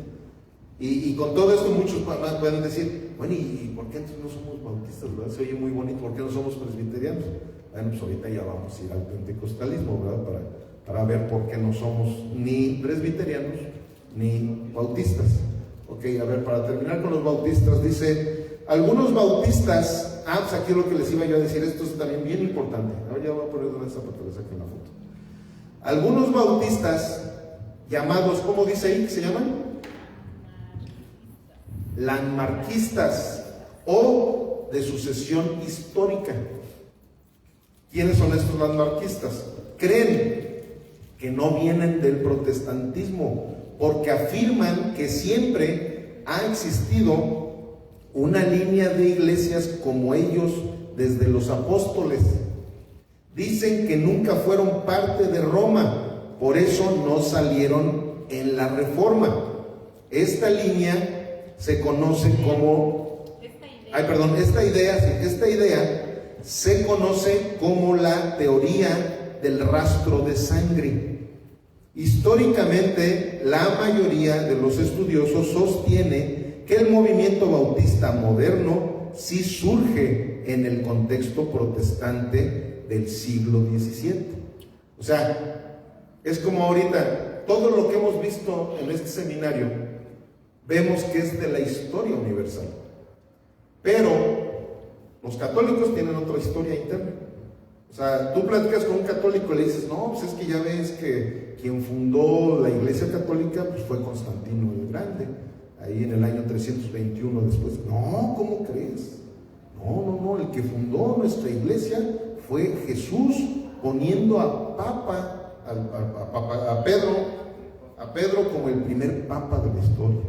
Y con todo esto muchos pueden decir, bueno, ¿y por qué entonces no somos bautistas, verdad? Se oye muy bonito, ¿por qué no somos presbiterianos? Bueno, pues ahorita ya vamos a ir al pentecostalismo, ¿verdad? Para ver por qué no somos ni presbiterianos ni bautistas. Ok, a ver, para terminar con los bautistas, dice, algunos bautistas, pues aquí lo que les iba yo a decir, esto es también bien importante. Ahora ya voy a poner una esa para que les saquen la foto. Algunos bautistas llamados, ¿cómo dice ahí que se llaman? Landmarquistas o de sucesión histórica. ¿Quiénes son estos landmarquistas? Creen que no vienen del protestantismo porque afirman que siempre ha existido una línea de iglesias como ellos desde los apóstoles. Dicen que nunca fueron parte de Roma, por eso no salieron en la Reforma. Esta línea se conoce como, esta idea se conoce como la teoría del rastro de sangre. Históricamente, la mayoría de los estudiosos sostiene que el movimiento bautista moderno sí surge en el contexto protestante del siglo XVII. O sea, es como ahorita, todo lo que hemos visto en este seminario, vemos que es de la historia universal. Pero los católicos tienen otra historia interna. O sea, tú platicas con un católico y le dices, no, pues es que ya ves que quien fundó la Iglesia Católica pues fue Constantino el Grande, ahí en el año 321 después. No, ¿cómo crees? No, el que fundó nuestra iglesia fue Jesús, poniendo a Pedro como el primer papa de la historia,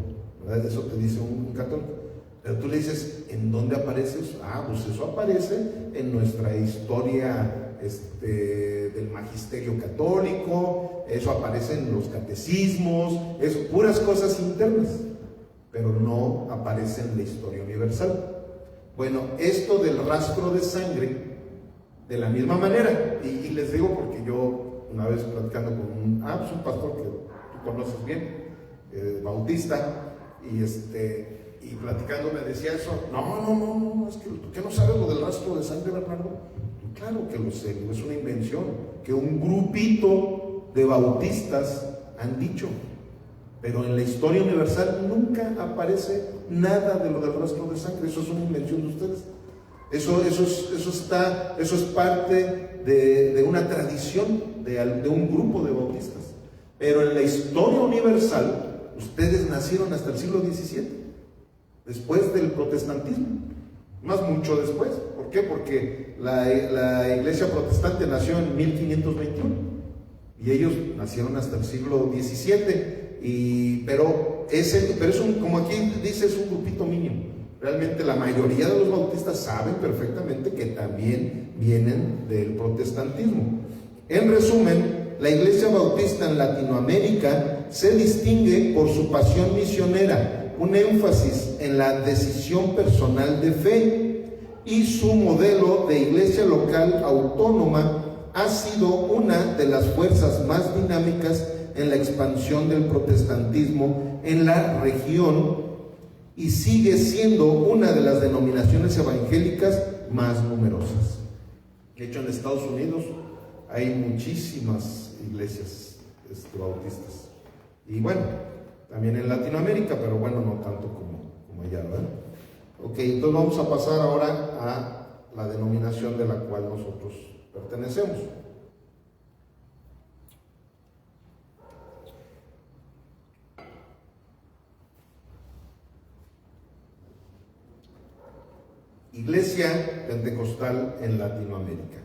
¿verdad? Eso te dice un católico. Pero tú le dices, ¿en dónde aparece eso? Pues eso aparece en nuestra historia del magisterio católico, eso aparece en los catecismos, eso, puras cosas internas, pero no aparece en la historia universal. Bueno, esto del rastro de sangre, de la misma manera, y les digo porque yo una vez platicando con un pastor que tú conoces bien, bautista, y platicando me decía eso, no, es que ¿tú qué no sabes lo del rastro de sangre, Bernardo? Claro que lo sé, es una invención que un grupito de bautistas han dicho. pero en la historia universal nunca aparece nada de lo del rastro de sangre. Eso es una invención de ustedes. Eso es parte de una tradición de un grupo de bautistas. Pero en la historia universal, ustedes nacieron hasta el siglo XVII, después del protestantismo, más mucho después. ¿Por qué? Porque la iglesia protestante nació en 1521 y ellos nacieron hasta el siglo XVII. Pero es como aquí dice, es un grupito mínimo. Realmente la mayoría de los bautistas saben perfectamente que también vienen del protestantismo. En resumen, la Iglesia Bautista en Latinoamérica se distingue por su pasión misionera, un énfasis en la decisión personal de fe, y su modelo de iglesia local autónoma ha sido una de las fuerzas más dinámicas en la expansión del protestantismo en la región, y sigue siendo una de las denominaciones evangélicas más numerosas. De hecho, en Estados Unidos hay muchísimas iglesias bautistas. Y bueno, también en Latinoamérica, pero bueno, no tanto como allá, ¿verdad? Ok, entonces vamos a pasar ahora a la denominación de la cual nosotros pertenecemos. Iglesia Pentecostal en Latinoamérica.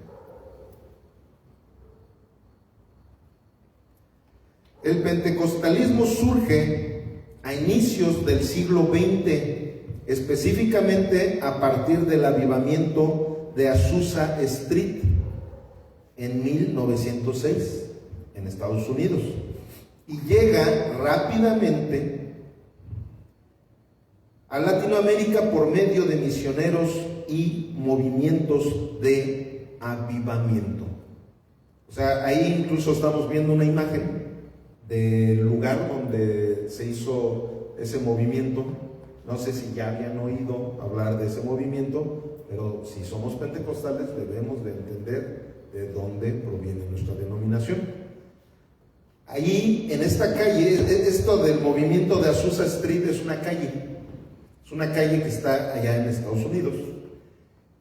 El pentecostalismo surge a inicios del siglo XX, específicamente a partir del avivamiento de Azusa Street en 1906 en Estados Unidos, y llega rápidamente a Latinoamérica por medio de misioneros y movimientos de avivamiento. O sea, ahí incluso estamos viendo una imagen del lugar donde se hizo ese movimiento. No sé si ya habían oído hablar de ese movimiento, pero si somos pentecostales debemos de entender de dónde proviene nuestra denominación. Allí, en esta calle, esto del movimiento de Azusa Street es una calle que está allá en Estados Unidos,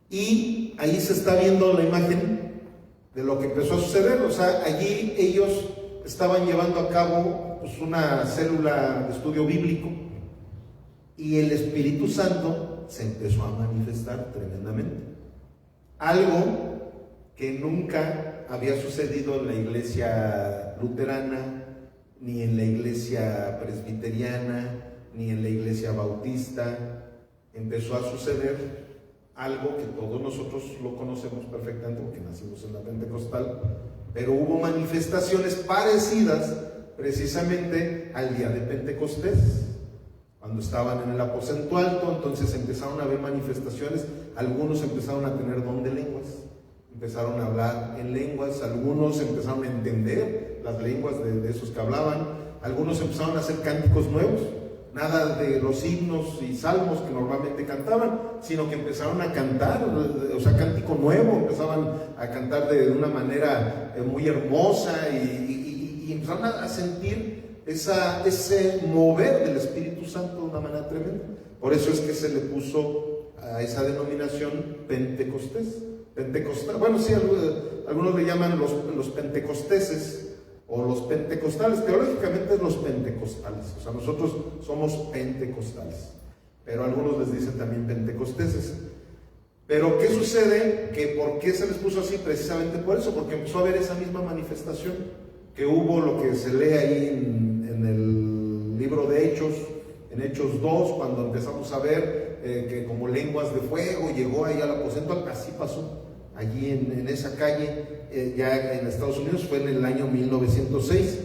y ahí se está viendo la imagen de lo que empezó a suceder. O sea, allí ellos estaban llevando a cabo pues una célula de estudio bíblico, y el Espíritu Santo se empezó a manifestar tremendamente. Algo que nunca había sucedido en la iglesia luterana, ni en la iglesia presbiteriana, ni en la iglesia bautista. Empezó a suceder algo que todos nosotros lo conocemos perfectamente porque nacimos en la pentecostal, pero hubo manifestaciones parecidas precisamente al día de Pentecostés, cuando estaban en el aposento alto. Entonces empezaron a haber manifestaciones. Algunos empezaron a tener don de lenguas, empezaron a hablar en lenguas, algunos empezaron a entender las lenguas de esos que hablaban, algunos empezaron a hacer cánticos nuevos, nada de los himnos y salmos que normalmente cantaban, sino que empezaron a cantar, o sea, cántico nuevo, empezaban a cantar de una manera muy hermosa, y empezaron a sentir ese mover del Espíritu Santo de una manera tremenda. Por eso es que se le puso a esa denominación pentecostal. Bueno, sí, algunos le llaman los pentecosteses o los pentecostales. Teológicamente los pentecostales, o sea, nosotros somos pentecostales, pero algunos les dicen también pentecosteses. Pero ¿qué sucede? Que ¿por qué se les puso así? Precisamente por eso, porque empezó a haber esa misma manifestación que hubo, lo que se lee ahí en el libro de Hechos, en Hechos 2, cuando empezamos a ver que como lenguas de fuego llegó ahí al aposento. Así pasó allí en esa calle, ya en Estados Unidos. Fue en el año 1906.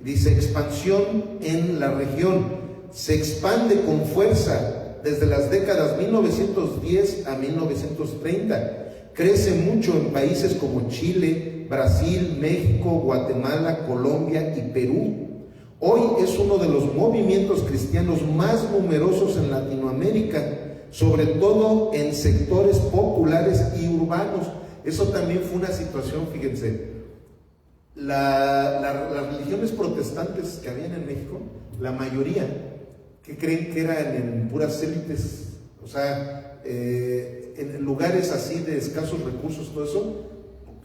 Dice: expansión en la región, se expande con fuerza desde las décadas 1910 a 1930. Crece mucho en países como Chile, Brasil, México, Guatemala, Colombia y Perú. Hoy es uno de los movimientos cristianos más numerosos en Latinoamérica, sobre todo en sectores populares y urbanos. Eso también fue una situación, fíjense. las religiones protestantes que habían en México, la mayoría, que creen que eran en puras élites, o sea, en lugares así de escasos recursos, todo eso,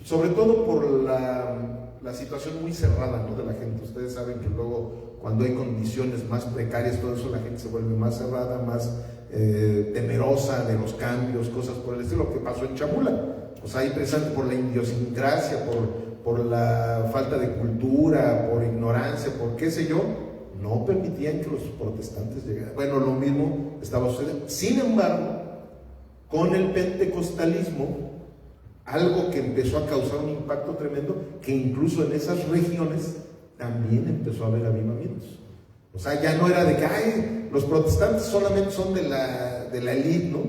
sobre todo por la situación muy cerrada, ¿no?, de la gente. Ustedes saben que luego, cuando hay condiciones más precarias, todo eso, la gente se vuelve más cerrada, más temerosa de los cambios, cosas por el estilo, que pasó en Chamula. O sea, ahí precisamente por la idiosincrasia, por la falta de cultura, por ignorancia, por qué sé yo, no permitían que los protestantes llegaran. Bueno, lo mismo estaba sucediendo. Sin embargo, con el pentecostalismo, algo que empezó a causar un impacto tremendo, que incluso en esas regiones también empezó a haber avivamientos. O sea, ya no era de que ay, los protestantes solamente son de la élite, ¿no?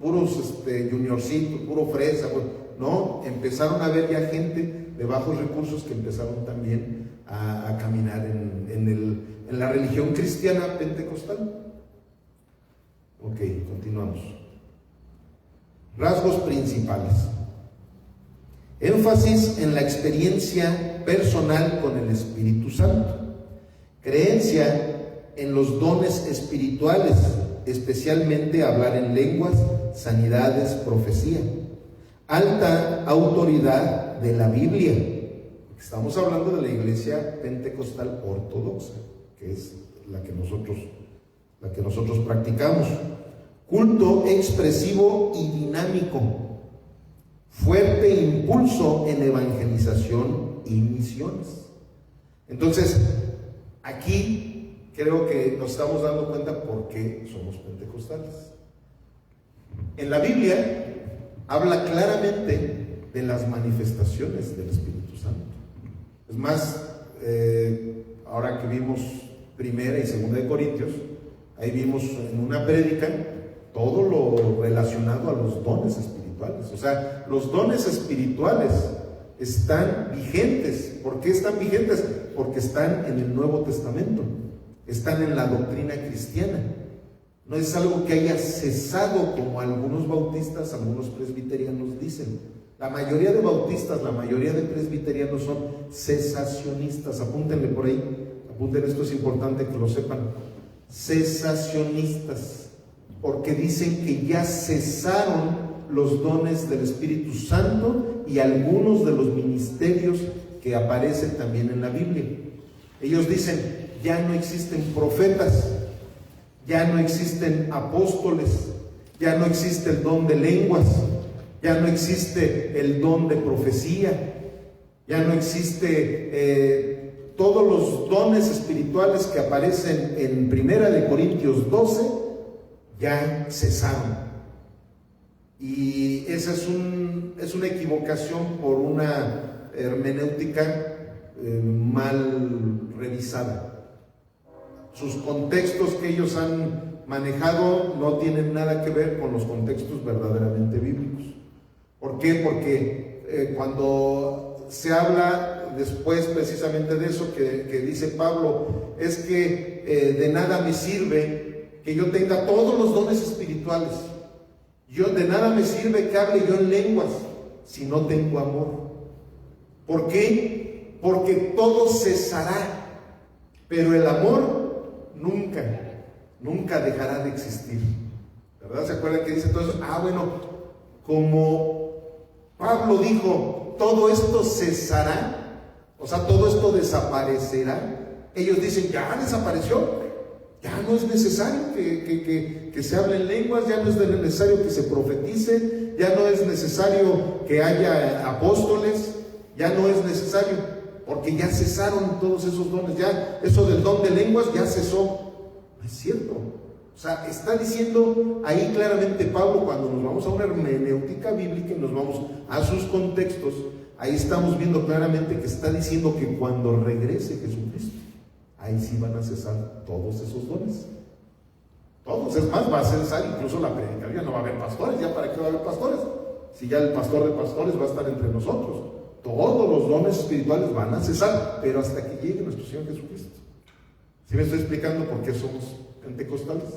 Puros juniorcitos, puro fresa. Pues, no, empezaron a haber ya gente de bajos recursos que empezaron también a caminar en la religión cristiana pentecostal. Ok, continuamos. Rasgos principales. Énfasis en la experiencia personal con el Espíritu Santo. Creencia en los dones espirituales, especialmente hablar en lenguas, sanidades, profecía. Alta autoridad de la Biblia. Estamos hablando de la iglesia pentecostal ortodoxa, que es la que nosotros practicamos. Culto expresivo y dinámico. Fuerte impulso en evangelización y misiones. Entonces, aquí creo que nos estamos dando cuenta por qué somos pentecostales. En la Biblia habla claramente de las manifestaciones del Espíritu Santo. Es más, ahora que vimos 1 y 2 de Corintios, ahí vimos en una prédica todo lo relacionado a los dones espirituales. O sea, los dones espirituales están vigentes. ¿Por qué están vigentes? Porque están en el Nuevo Testamento, están en la doctrina cristiana. No es algo que haya cesado como algunos bautistas, algunos presbiterianos dicen. La mayoría de bautistas, la mayoría de presbiterianos son cesacionistas. Apúntenle por ahí, apunten, esto es importante que lo sepan. Cesacionistas, porque dicen que ya cesaron los dones del Espíritu Santo y algunos de los ministerios que aparecen también en la Biblia. Ellos dicen, ya no existen profetas, ya no existen apóstoles, ya no existe el don de lenguas, ya no existe el don de profecía, ya no existe todos los dones espirituales que aparecen en 1 Corintios 12, ya cesaron. Y esa es una equivocación por una hermenéutica mal revisada. Sus contextos que ellos han manejado no tienen nada que ver con los contextos verdaderamente bíblicos. ¿Por qué? Porque cuando se habla después precisamente de eso que dice Pablo, es que de nada me sirve que yo tenga todos los dones espirituales. De nada me sirve que hable yo en lenguas si no tengo amor. ¿Por qué? Porque todo cesará, pero el amor nunca dejará de existir. ¿Verdad? ¿Se acuerdan que dice todo eso? Bueno, como Pablo dijo, todo esto cesará, o sea, todo esto desaparecerá. Ellos dicen, ya desapareció, ya no es necesario que se hable en lenguas, ya no es necesario que se profetice, ya no es necesario que haya apóstoles, ya no es necesario, porque ya cesaron todos esos dones, ya eso del don de lenguas ya cesó. No es cierto. O sea, está diciendo ahí claramente Pablo, cuando nos vamos a una hermenéutica bíblica y nos vamos a sus contextos, ahí estamos viendo claramente que está diciendo que cuando regrese Jesucristo, ahí sí van a cesar todos esos dones. Todos, es más, va a cesar incluso la predicación, ya no va a haber pastores, ¿ya para qué va a haber pastores? Si ya el pastor de pastores va a estar entre nosotros. Todos los dones espirituales van a cesar, pero hasta que llegue nuestro Señor Jesucristo. ¿Sí me estoy explicando por qué somos pentecostales?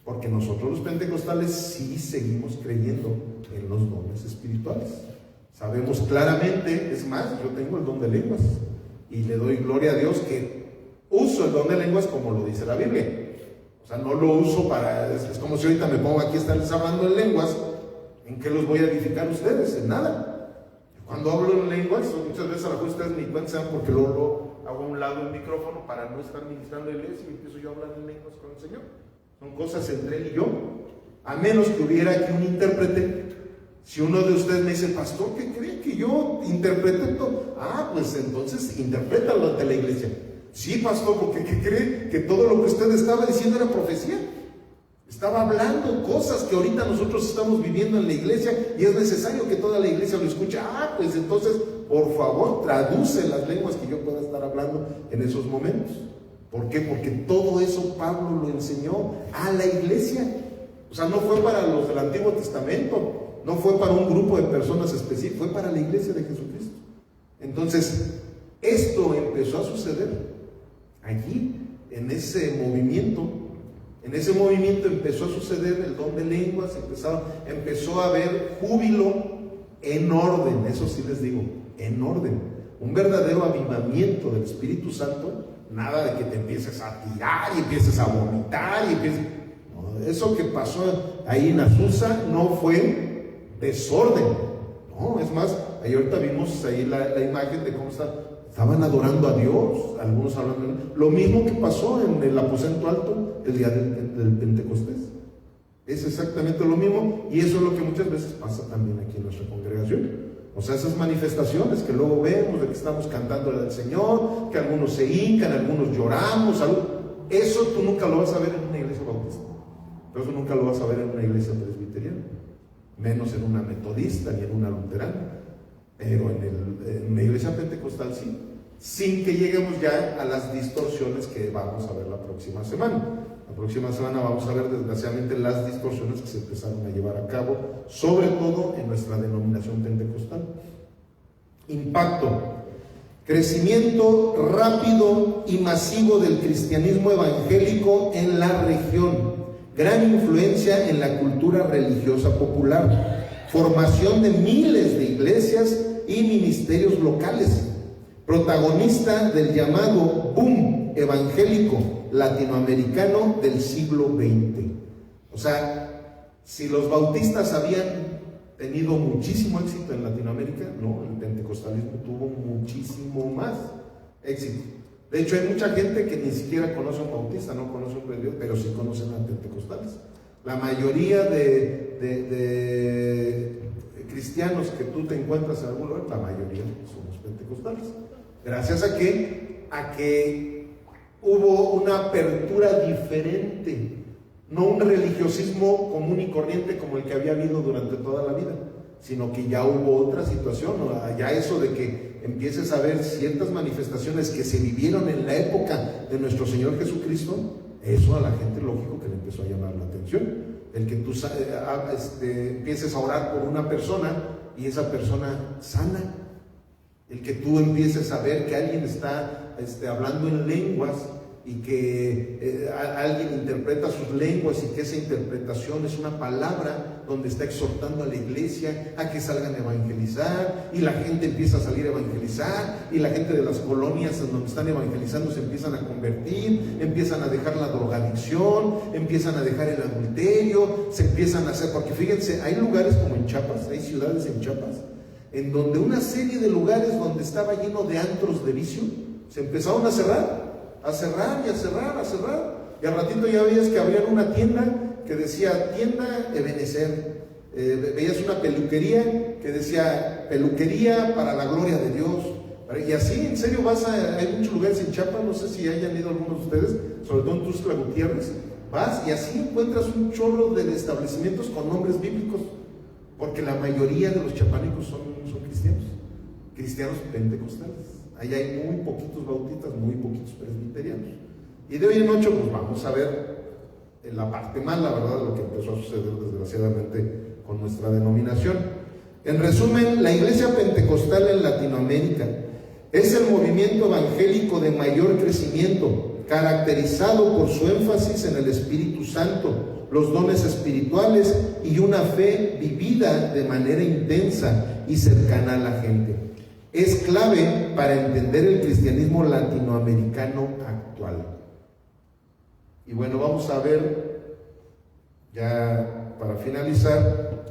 Porque nosotros los pentecostales sí seguimos creyendo en los dones espirituales. Sabemos claramente, es más, yo tengo el don de lenguas y le doy gloria a Dios que uso el don de lenguas como lo dice la Biblia. O sea, no lo uso para, es como si ahorita me pongo aquí a estarles hablando en lenguas. ¿En qué los voy a edificar ustedes? En nada. Cuando hablo en lenguas, muchas veces a lo mejor ustedes ni cuenta sean porque luego hago a un lado el micrófono para no estar ministrando en la iglesia y empiezo yo a hablar en lenguas con el Señor. Son cosas entre él y yo. A menos que hubiera aquí un intérprete. Si uno de ustedes me dice, pastor, ¿qué cree que yo interprete todo? Ah, pues entonces interprétalo ante la iglesia. Sí, pastor, porque ¿qué cree? Que todo lo que usted estaba diciendo era profecía. Estaba hablando cosas que ahorita nosotros estamos viviendo en la iglesia y es necesario que toda la iglesia lo escuche. Ah, pues entonces, por favor, traduce las lenguas que yo pueda estar hablando en esos momentos. ¿Por qué? Porque todo eso Pablo lo enseñó a la iglesia. O sea, no fue para los del Antiguo Testamento, no fue para un grupo de personas específicas, fue para la iglesia de Jesucristo. Entonces, esto empezó a suceder allí, en ese movimiento. En ese movimiento empezó a suceder el don de lenguas, empezó a haber júbilo en orden, eso sí les digo, en orden. Un verdadero avivamiento del Espíritu Santo, nada de que te empieces a tirar y empieces a vomitar y empieces... No, eso que pasó ahí en Azusa no fue desorden, no, es más, ahí ahorita vimos ahí la imagen de cómo estaban adorando a Dios, algunos hablando, lo mismo que pasó en el aposento alto el día del Pentecostés. Es exactamente lo mismo y eso es lo que muchas veces pasa también aquí en nuestra congregación. O sea, esas manifestaciones que luego vemos de que estamos cantando al Señor, que algunos se hincan, algunos lloramos, eso tú nunca lo vas a ver en una iglesia bautista, pero eso nunca lo vas a ver en una iglesia presbiteriana, menos en una metodista ni en una luterana. Pero en una iglesia pentecostal sí, sin que lleguemos ya a las distorsiones que vamos a ver la próxima semana. La próxima semana vamos a ver desgraciadamente las distorsiones que se empezaron a llevar a cabo, sobre todo en nuestra denominación pentecostal. Impacto, crecimiento rápido y masivo del cristianismo evangélico en la región, gran influencia en la cultura religiosa popular, formación de miles de iglesias y ministerios locales, protagonista del llamado boom evangélico latinoamericano del siglo XX. O sea, si los bautistas habían tenido muchísimo éxito en Latinoamérica, no, el pentecostalismo tuvo muchísimo más éxito. De hecho, hay mucha gente que ni siquiera conoce a un bautista, no conoce a un presbítero, pero sí conocen a pentecostales. La mayoría de cristianos que tú te encuentras en algún lugar, la mayoría somos pentecostales. Gracias a que hubo una apertura diferente, no un religiosismo común y corriente como el que había habido durante toda la vida, sino que ya hubo otra situación, ya eso de que empieces a ver ciertas manifestaciones que se vivieron en la época de nuestro Señor Jesucristo, eso a la gente lógico que le empezó a llamar la atención. El que tú empieces a orar por una persona y esa persona sana, el que tú empieces a ver que alguien está hablando en lenguas y que alguien interpreta sus lenguas y que esa interpretación es una palabra donde está exhortando a la iglesia a que salgan a evangelizar, y la gente empieza a salir a evangelizar, y la gente de las colonias en donde están evangelizando se empiezan a convertir, empiezan a dejar la drogadicción, empiezan a dejar el adulterio, se empiezan a hacer, porque fíjense, hay lugares como en Chiapas, hay ciudades en Chiapas en donde una serie de lugares donde estaba lleno de antros de vicio se empezaron a cerrar y al ratito ya veías que abrían una tienda que decía tienda Ebenezer, veías una peluquería que decía peluquería para la gloria de Dios, y así en serio hay muchos lugares en Chiapas, no sé si hayan ido algunos de ustedes, sobre todo en Tuxtla Gutiérrez, vas y así encuentras un chorro de establecimientos con nombres bíblicos, porque la mayoría de los chiapanecos son cristianos pentecostales. Ahí hay muy poquitos bautistas, muy poquitos presbiterianos. Y de hoy en ocho, pues vamos a ver la parte mala, ¿verdad?, de lo que empezó a suceder desgraciadamente con nuestra denominación. En resumen, la iglesia pentecostal en Latinoamérica es el movimiento evangélico de mayor crecimiento, caracterizado por su énfasis en el Espíritu Santo, los dones espirituales y una fe vivida de manera intensa y cercana a la gente. Es clave para entender el cristianismo latinoamericano actual. Y bueno, vamos a ver, ya para finalizar,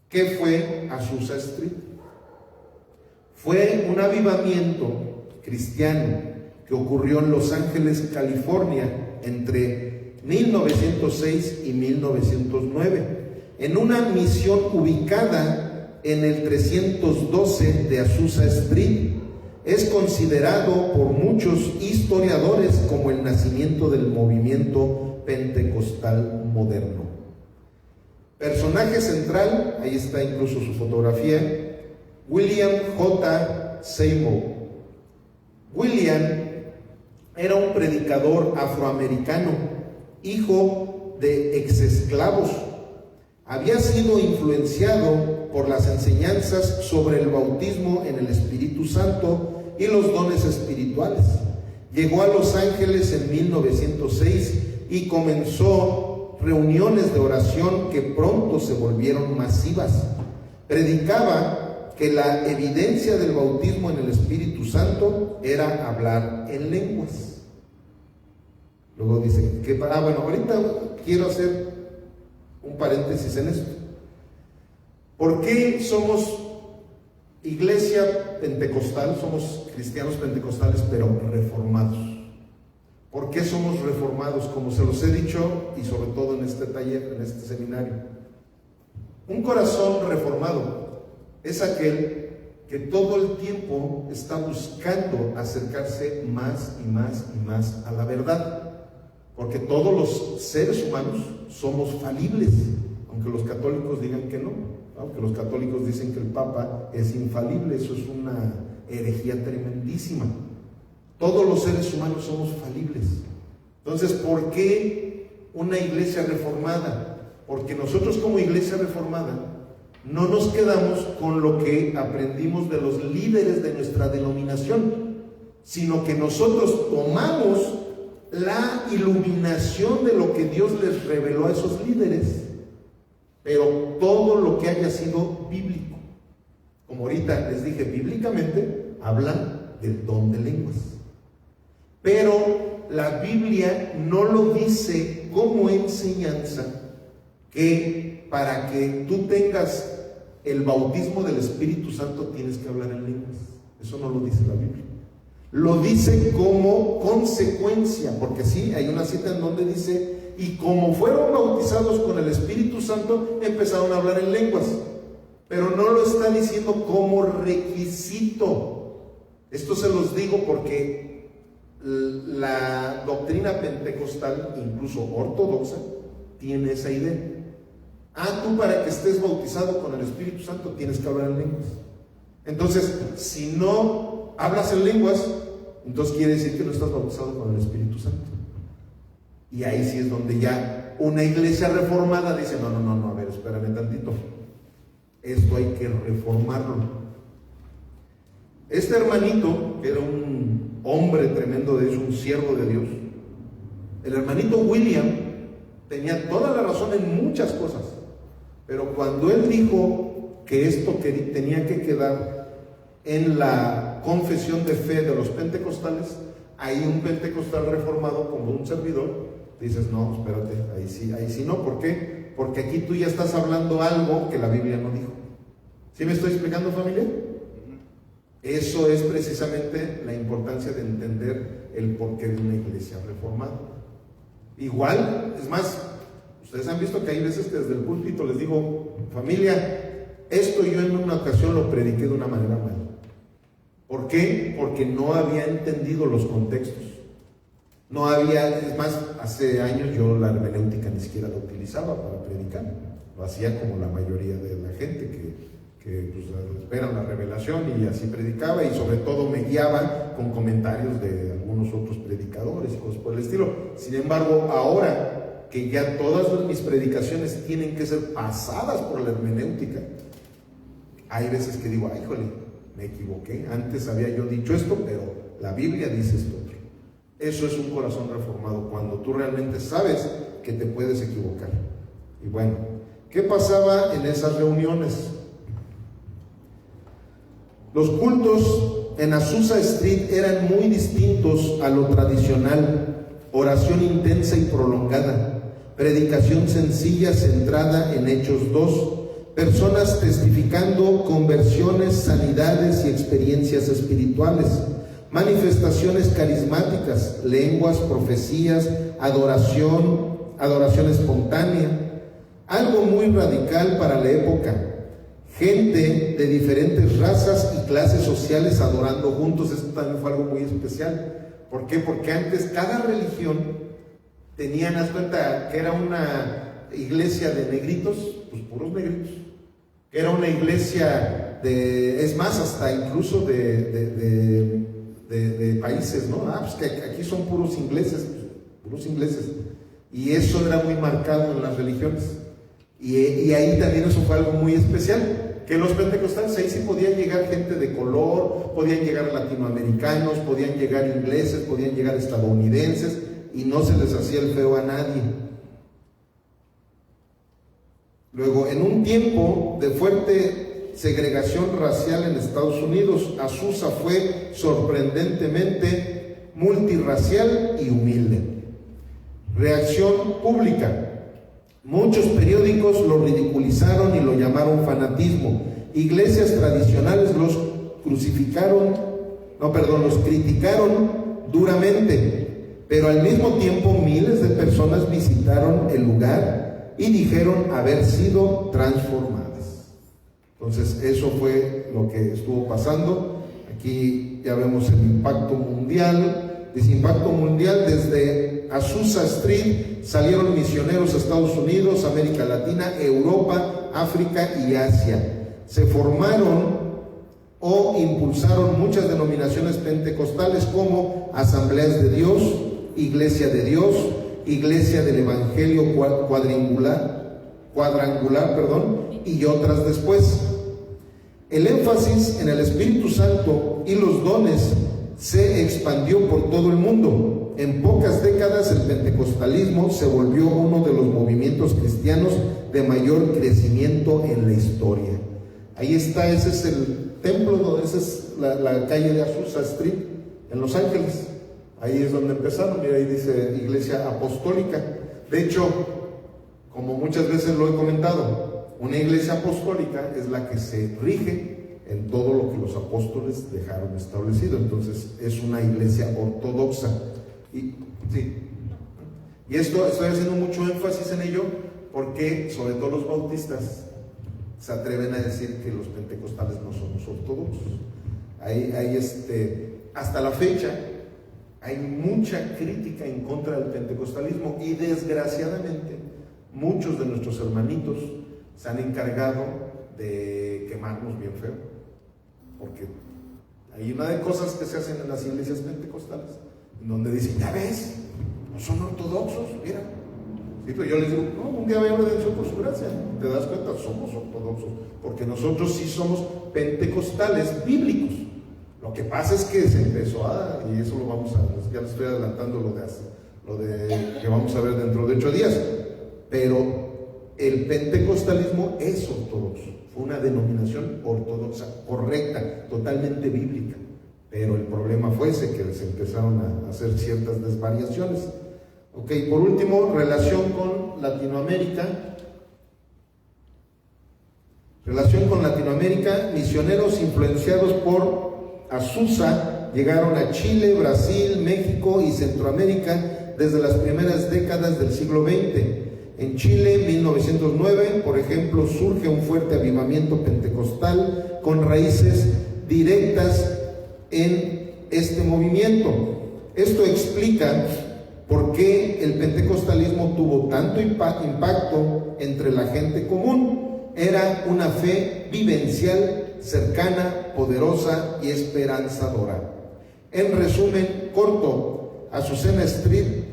¿qué fue Azusa Street? Fue un avivamiento cristiano que ocurrió en Los Ángeles, California, entre 1906 y 1909, en una misión ubicada en el 312 de Azusa Street. Es considerado por muchos historiadores como el nacimiento del movimiento pentecostal moderno. Personaje central, ahí está incluso su fotografía, William J. Seymour. William era un predicador afroamericano, hijo de exesclavos. Había sido influenciado por las enseñanzas sobre el bautismo en el Espíritu Santo y los dones espirituales. Llegó a Los Ángeles en 1906 y comenzó reuniones de oración que pronto se volvieron masivas. Predicaba que la evidencia del bautismo en el Espíritu Santo era hablar en lenguas. Luego dice que bueno, ahorita quiero hacer un paréntesis en esto. ¿Por qué somos iglesia pentecostal? Somos cristianos pentecostales, pero reformados. ¿Por qué somos reformados? Como se los he dicho, y sobre todo en este taller, en este seminario. Un corazón reformado es aquel que todo el tiempo está buscando acercarse más y más y más a la verdad. Porque todos los seres humanos somos falibles, aunque los católicos digan que no. Aunque los católicos dicen que el Papa es infalible, eso es una herejía tremendísima. Todos los seres humanos somos falibles. Entonces, ¿por qué una iglesia reformada? Porque nosotros como iglesia reformada no nos quedamos con lo que aprendimos de los líderes de nuestra denominación, sino que nosotros tomamos la iluminación de lo que Dios les reveló a esos líderes, pero todo lo que haya sido bíblico. Como ahorita les dije, bíblicamente hablan del don de lenguas, pero la Biblia no lo dice como enseñanza que para que tú tengas el bautismo del Espíritu Santo tienes que hablar en lenguas. Eso no lo dice la Biblia. Lo dice como consecuencia, porque sí, hay una cita en donde dice, y como fueron bautizados con el Espíritu Santo, empezaron a hablar en lenguas. Pero no lo está diciendo como requisito. Esto se los digo porque la doctrina pentecostal, incluso ortodoxa, tiene esa idea. Tú para que estés bautizado con el Espíritu Santo tienes que hablar en lenguas. Entonces, si no hablas en lenguas, entonces quiere decir que no estás bautizado con el Espíritu Santo. Y ahí sí es donde ya una iglesia reformada dice, no, a ver, espérame tantito. Esto hay que reformarlo. Este hermanito, que era un hombre tremendo de Dios, un siervo de Dios, el hermanito William tenía toda la razón en muchas cosas, pero cuando él dijo que esto tenía que quedar en la confesión de fe de los pentecostales, ahí un pentecostal reformado como un servidor, dices, no, espérate, ahí sí no. ¿Por qué? Porque aquí tú ya estás hablando algo que la Biblia no dijo. ¿Sí me estoy explicando, familia? Eso es precisamente la importancia de entender el porqué de una iglesia reformada. Igual, es más, ustedes han visto que hay veces que desde el púlpito les digo, familia, esto yo en una ocasión lo prediqué de una manera mala. ¿Por qué? Porque no había entendido los contextos. No había, es más, hace años yo la hermenéutica ni siquiera la utilizaba para predicar. Lo hacía como la mayoría de la gente que pues, espera una revelación y así predicaba, y sobre todo me guiaba con comentarios de algunos otros predicadores y cosas por el estilo. Sin embargo, ahora que ya todas mis predicaciones tienen que ser pasadas por la hermenéutica, hay veces que digo, híjole, me equivoqué, antes había yo dicho esto, pero la Biblia dice esto otro. Eso es un corazón reformado, cuando tú realmente sabes que te puedes equivocar. Y bueno, ¿qué pasaba en esas reuniones? Los cultos en Azusa Street eran muy distintos a lo tradicional: oración intensa y prolongada, predicación sencilla centrada en Hechos 2, personas testificando conversiones, sanidades y experiencias espirituales, manifestaciones carismáticas, lenguas, profecías, adoración espontánea, algo muy radical para la época. Gente de diferentes razas y clases sociales adorando juntos. Esto también fue algo muy especial. ¿Por qué? Porque antes cada religión tenían, haz cuenta, que era una iglesia de negritos, pues puros negritos. Era una iglesia es más, hasta incluso de países, ¿no? Pues que aquí son puros ingleses. Y eso era muy marcado en las religiones. Y ahí también eso fue algo muy especial. Que los pentecostales, ahí sí podían llegar gente de color, podían llegar latinoamericanos, podían llegar ingleses, podían llegar estadounidenses, y no se les hacía el feo a nadie. Luego, en un tiempo de fuerte segregación racial en Estados Unidos, Azusa fue sorprendentemente multirracial y humilde. Reacción pública. Muchos periódicos lo ridiculizaron y lo llamaron fanatismo. Iglesias tradicionales los criticaron duramente, pero al mismo tiempo miles de personas visitaron el lugar y dijeron haber sido transformadas. Entonces eso fue lo que estuvo pasando. Aquí ya vemos el impacto mundial. Dice impacto mundial: desde Azusa Street salieron misioneros a Estados Unidos, América Latina, Europa, África y Asia. Se formaron o impulsaron muchas denominaciones pentecostales como Asambleas de Dios, Iglesia de Dios, Iglesia del Evangelio cuadrangular, y otras después. El énfasis en el Espíritu Santo y los dones se expandió por todo el mundo. En pocas décadas el pentecostalismo se volvió uno de los movimientos cristianos de mayor crecimiento en la historia. Ahí está, ese es el templo, esa es la calle de Azusa Street en Los Ángeles. Ahí es donde empezaron, mira, ahí dice Iglesia Apostólica. De hecho, como muchas veces lo he comentado, una iglesia apostólica es la que se rige en todo lo que los apóstoles dejaron establecido. Entonces es una iglesia ortodoxa. Y esto estoy haciendo mucho énfasis en ello porque sobre todo los bautistas se atreven a decir que los pentecostales no somos ortodoxos. Hasta la fecha hay mucha crítica en contra del pentecostalismo, y desgraciadamente muchos de nuestros hermanitos se han encargado de quemarnos bien feo, porque hay una de cosas que se hacen en las iglesias pentecostales en donde dicen, ya ves, no son ortodoxos, mira. Sí, pero yo les digo, no, un día voy a obedecer por su gracia. Te das cuenta, somos ortodoxos, porque nosotros sí somos pentecostales bíblicos. Lo que pasa es que se empezó y eso lo vamos a, ya les estoy adelantando lo de que vamos a ver dentro de 8 días, pero el pentecostalismo es ortodoxo, fue una denominación ortodoxa, correcta, totalmente bíblica, pero el problema fue ese, que se empezaron a hacer ciertas desvariaciones. Ok, por último, relación con Latinoamérica. Misioneros influenciados por Azusa llegaron a Chile, Brasil, México y Centroamérica desde las primeras décadas del siglo XX. En Chile, 1909, por ejemplo, surge un fuerte avivamiento pentecostal con raíces directas en este movimiento. Esto explica por qué el pentecostalismo tuvo tanto impacto entre la gente común. Era una fe vivencial, cercana, poderosa y esperanzadora. En resumen corto, Azucena Street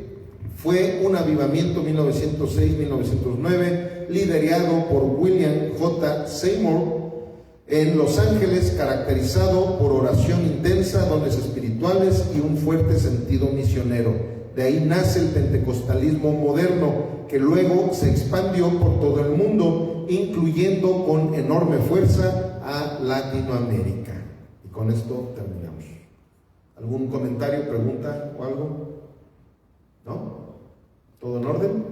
fue un avivamiento 1906-1909 liderado por William J. Seymour en Los Ángeles, caracterizado por oración intensa, dones espirituales y un fuerte sentido misionero. De ahí nace el pentecostalismo moderno, que luego se expandió por todo el mundo, incluyendo con enorme fuerza a Latinoamérica. Y con esto terminamos. ¿Algún comentario, pregunta o algo? ¿No? ¿Todo en orden?